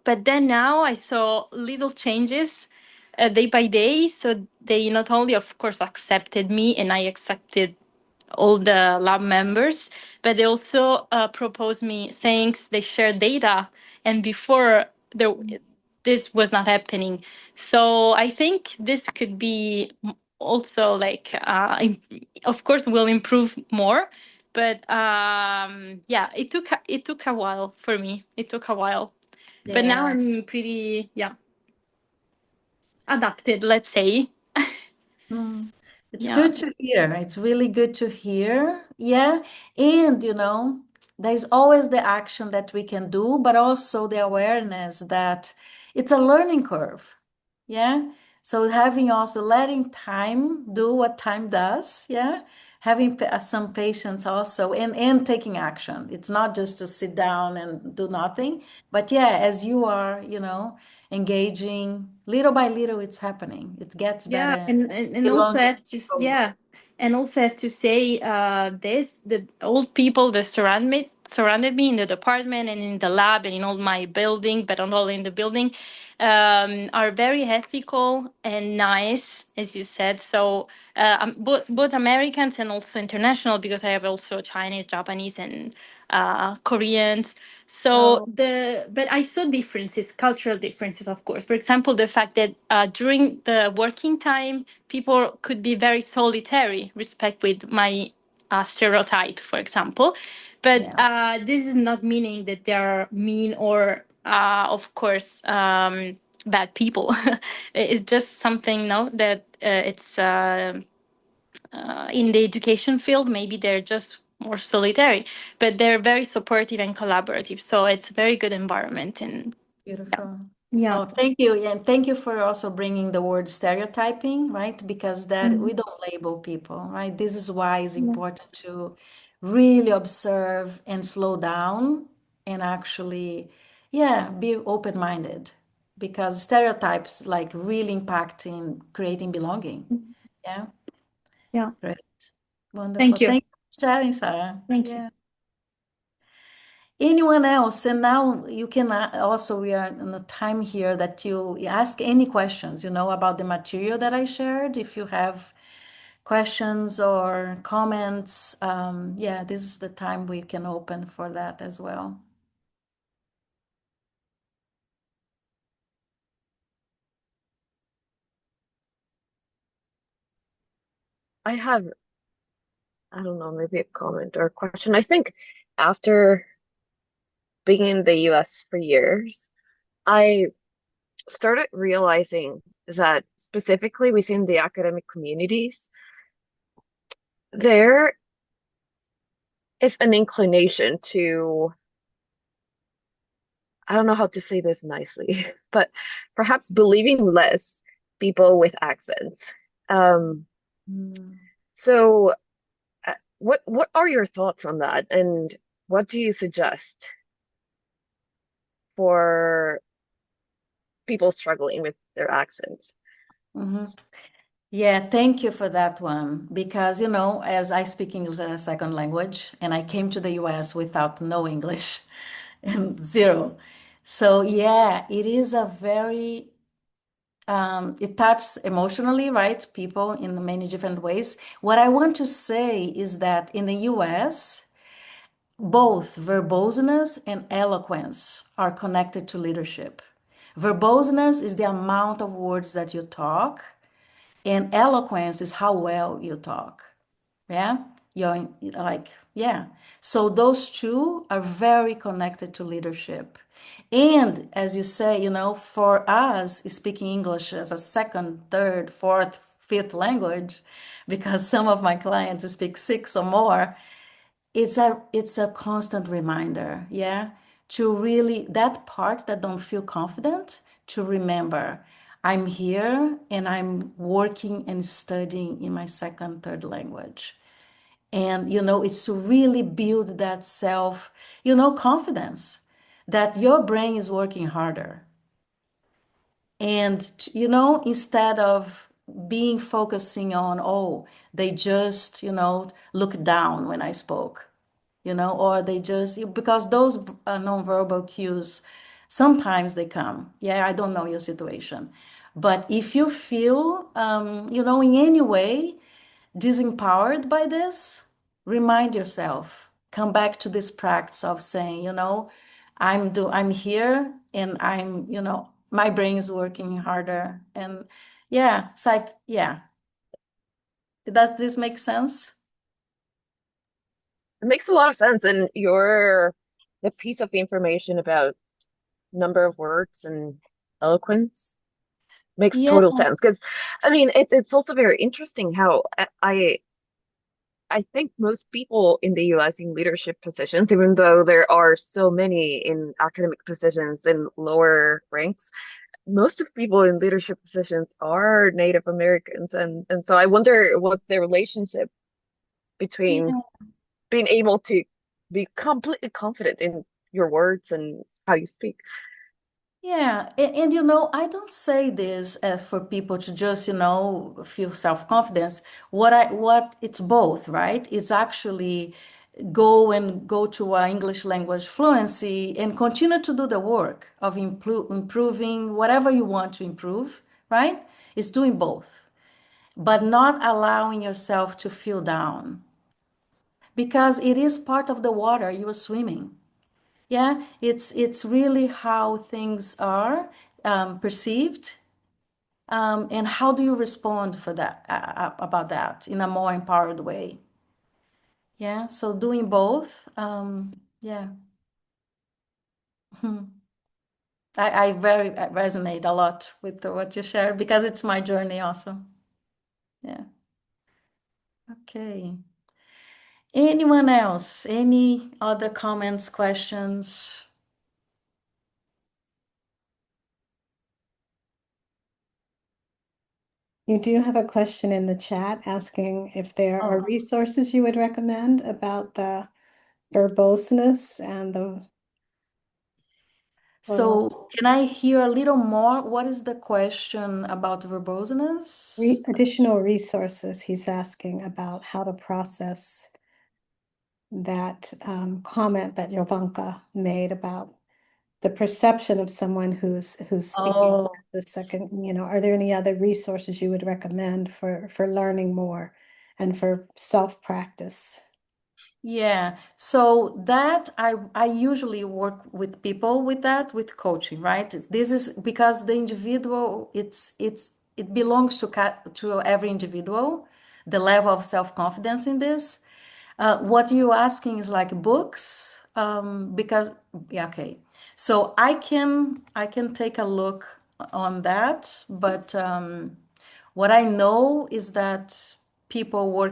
But then now I saw little changes day by day. So they not only, of course, accepted me and I accepted all the lab members, but they also proposed me things. They shared data, and before there, this was not happening. So I think this could be also like, of course, will improve more. But yeah, it took a while for me. It took a while, but now Yeah. I'm pretty, yeah, adapted, let's say. Mm. It's Yeah. good to hear. It's really good to hear. Yeah. And, there's always the action that we can do, but also the awareness that it's a learning curve. Yeah. So having also letting time do what time does. Yeah. having some patience also and taking action. It's not just to sit down and do nothing, but yeah, as you are, engaging little by little, it's happening. It gets Yeah, better. and also I Belonging. have to and also I have to say this the old people that surrounded me in the department and in the lab and in all my building, but not all in the building, are very ethical and nice, as you said. So both Americans and also international, because I have also Chinese, Japanese, and Koreans. So Oh, but I saw differences, cultural differences, of course. For example, the fact that during the working time, people could be very solitary, respect with my stereotype, for example. But yeah, this is not meaning that they are mean or, of course, bad people. It's just something, no, that it's in the education field, maybe they're just more solitary, but they're very supportive and collaborative. So it's a very good environment. And beautiful. yeah, Oh, thank you. And thank you for also bringing the word stereotyping, right? Because that we mm, don't label people, right? This is why it's yeah, important to really observe and slow down and actually, yeah, be open-minded because stereotypes like really impact in creating belonging. Yeah, yeah. great. Wonderful. Thank you. Thank you for sharing, Sarah. Thank you. Yeah. Anyone else? And now you can also, we are in a time here that you ask any questions, about the material that I shared. If you have questions or comments, yeah, this is the time we can open for that as well. I have, I don't know, maybe a comment or a question. I think after being in the US for years, I started realizing that specifically within the academic communities, there is an inclination to, I don't know how to say this nicely, but perhaps believing less people with accents. Um, Mm. so what are your thoughts on that? And what do you suggest for people struggling with their accents? Mhm. Yeah, thank you for that one. Because, as I speak English as a second language, and I came to the US without no English and zero. So, yeah, it is a very it touches emotionally, right? People in many different ways. What I want to say is that in the US, both verboseness and eloquence are connected to leadership. Verboseness is the amount of words that you talk, and eloquence is how well you talk. Yeah. You're like, yeah. So those two are very connected to leadership. And as you say, for us, speaking English as a second, third, fourth, fifth language, because some of my clients speak six or more, it's a constant reminder, yeah, to really that part that don't feel confident to remember I'm here and I'm working and studying in my second, third language. And, it's to really build that self, confidence that your brain is working harder. And, instead of being focusing on, oh, they just, look down when I spoke, or they just, because those nonverbal cues, sometimes they come. Yeah, I don't know your situation. But if you feel, in any way, disempowered by this, remind yourself, come back to this practice of saying, I'm here and my brain is working harder. And yeah, it's like, yeah. Does this make sense? It makes a lot of sense. And the piece of information about number of words and eloquence makes Yeah. total sense. Because I mean, it's also very interesting how I think most people in the US in leadership positions, even though there are so many in academic positions in lower ranks, most of people in leadership positions are Native Americans. And so I wonder what's their relationship between Yeah. being able to be completely confident in your words and how you speak. Yeah, and you know, I don't say this for people to just, you know, feel self-confidence. What it's both, right? It's actually go to English language fluency and continue to do the work of improving whatever you want to improve, right? It's doing both, but not allowing yourself to feel down because it is part of the water you are swimming. Yeah, it's really how things are perceived, and how do you respond for that about that in a more empowered way? Yeah, so doing both. Yeah, I very resonate a lot with what you share because it's my journey also. Yeah. Okay. Anyone else? Any other comments, questions? You do have a question in the chat asking if there are Oh, resources you would recommend about the verboseness and the or so can I hear a little more? What is the question about verboseness? additional resources. He's asking about how to process that comment that Jovanka made about the perception of someone who's speaking Oh, the second, are there any other resources you would recommend for learning more and for self-practice? yeah. So that I usually work with people with that with coaching, right? This is because the individual it belongs to every individual, the level of self-confidence in this. What you're asking is like books, because yeah, okay. So I can take a look on that, but what I know is that people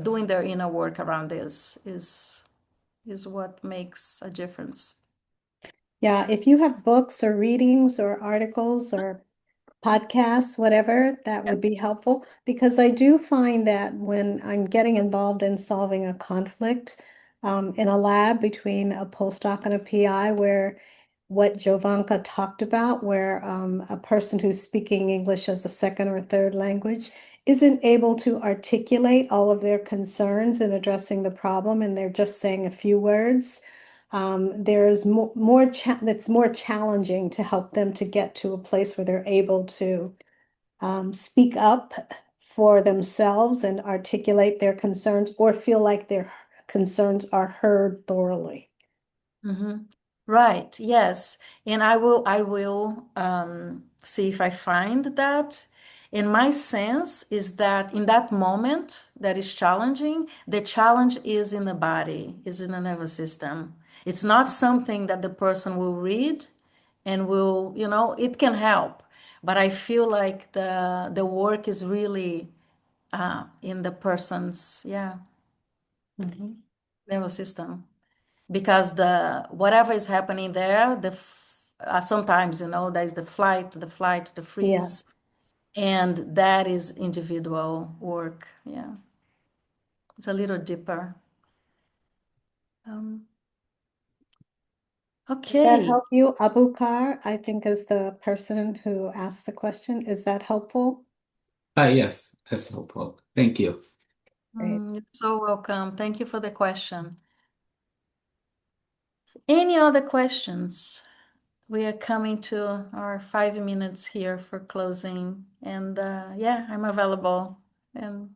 doing their inner work around this is what makes a difference. Yeah, if you have books or readings or articles or podcasts, whatever, that Yeah. would be helpful because I do find that when I'm getting involved in solving a conflict in a lab between a postdoc and a PI, where what Jovanka talked about, where a person who's speaking English as a second or third language isn't able to articulate all of their concerns in addressing the problem, and they're just saying a few words. There's that's more challenging to help them to get to a place where they're able to speak up for themselves and articulate their concerns or feel like their concerns are heard thoroughly. Mm-hmm. Right, yes. And I will see if I find that. And my sense is that in that moment that is challenging, the challenge is in the body, is in the nervous system. It's not something that the person will read and will, it can help. But I feel like the work is really in the person's, yeah, Mhm. nervous system because the whatever is happening there, sometimes there's the Yeah. freeze, and that is individual work. Yeah, it's a little deeper. Um, Does that okay. help you? Abukar, I think, is the person who asked the question. Is that helpful? Yes, that's helpful. Thank you. Great. You're so welcome. Thank you for the question. Any other questions? We are coming to our 5 minutes here for closing, and yeah, I'm available. And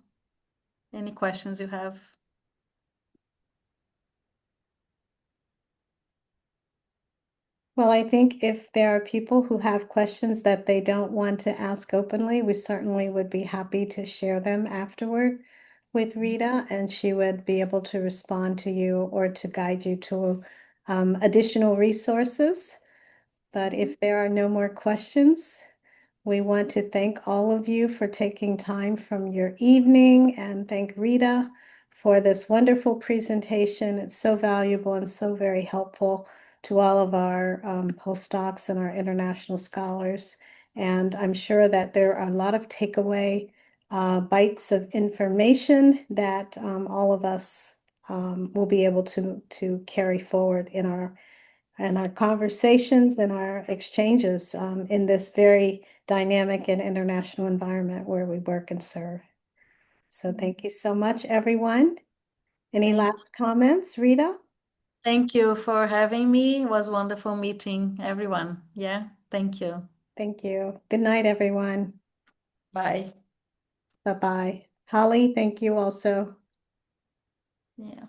any questions you have? Well, I think if there are people who have questions that they don't want to ask openly, we certainly would be happy to share them afterward with Rita, and she would be able to respond to you or to guide you to additional resources. But if there are no more questions, we want to thank all of you for taking time from your evening and thank Rita for this wonderful presentation. It's so valuable and so very helpful to all of our postdocs and our international scholars. And I'm sure that there are a lot of takeaway bites of information that all of us will be able to carry forward in our conversations and our exchanges in this very dynamic and international environment where we work and serve. So thank you so much, everyone. Any last comments, Rita? Thank you for having me. It was wonderful meeting everyone. Yeah, thank you. Thank you. Good night, everyone. Bye. Bye-bye. Holly, thank you also. Yeah.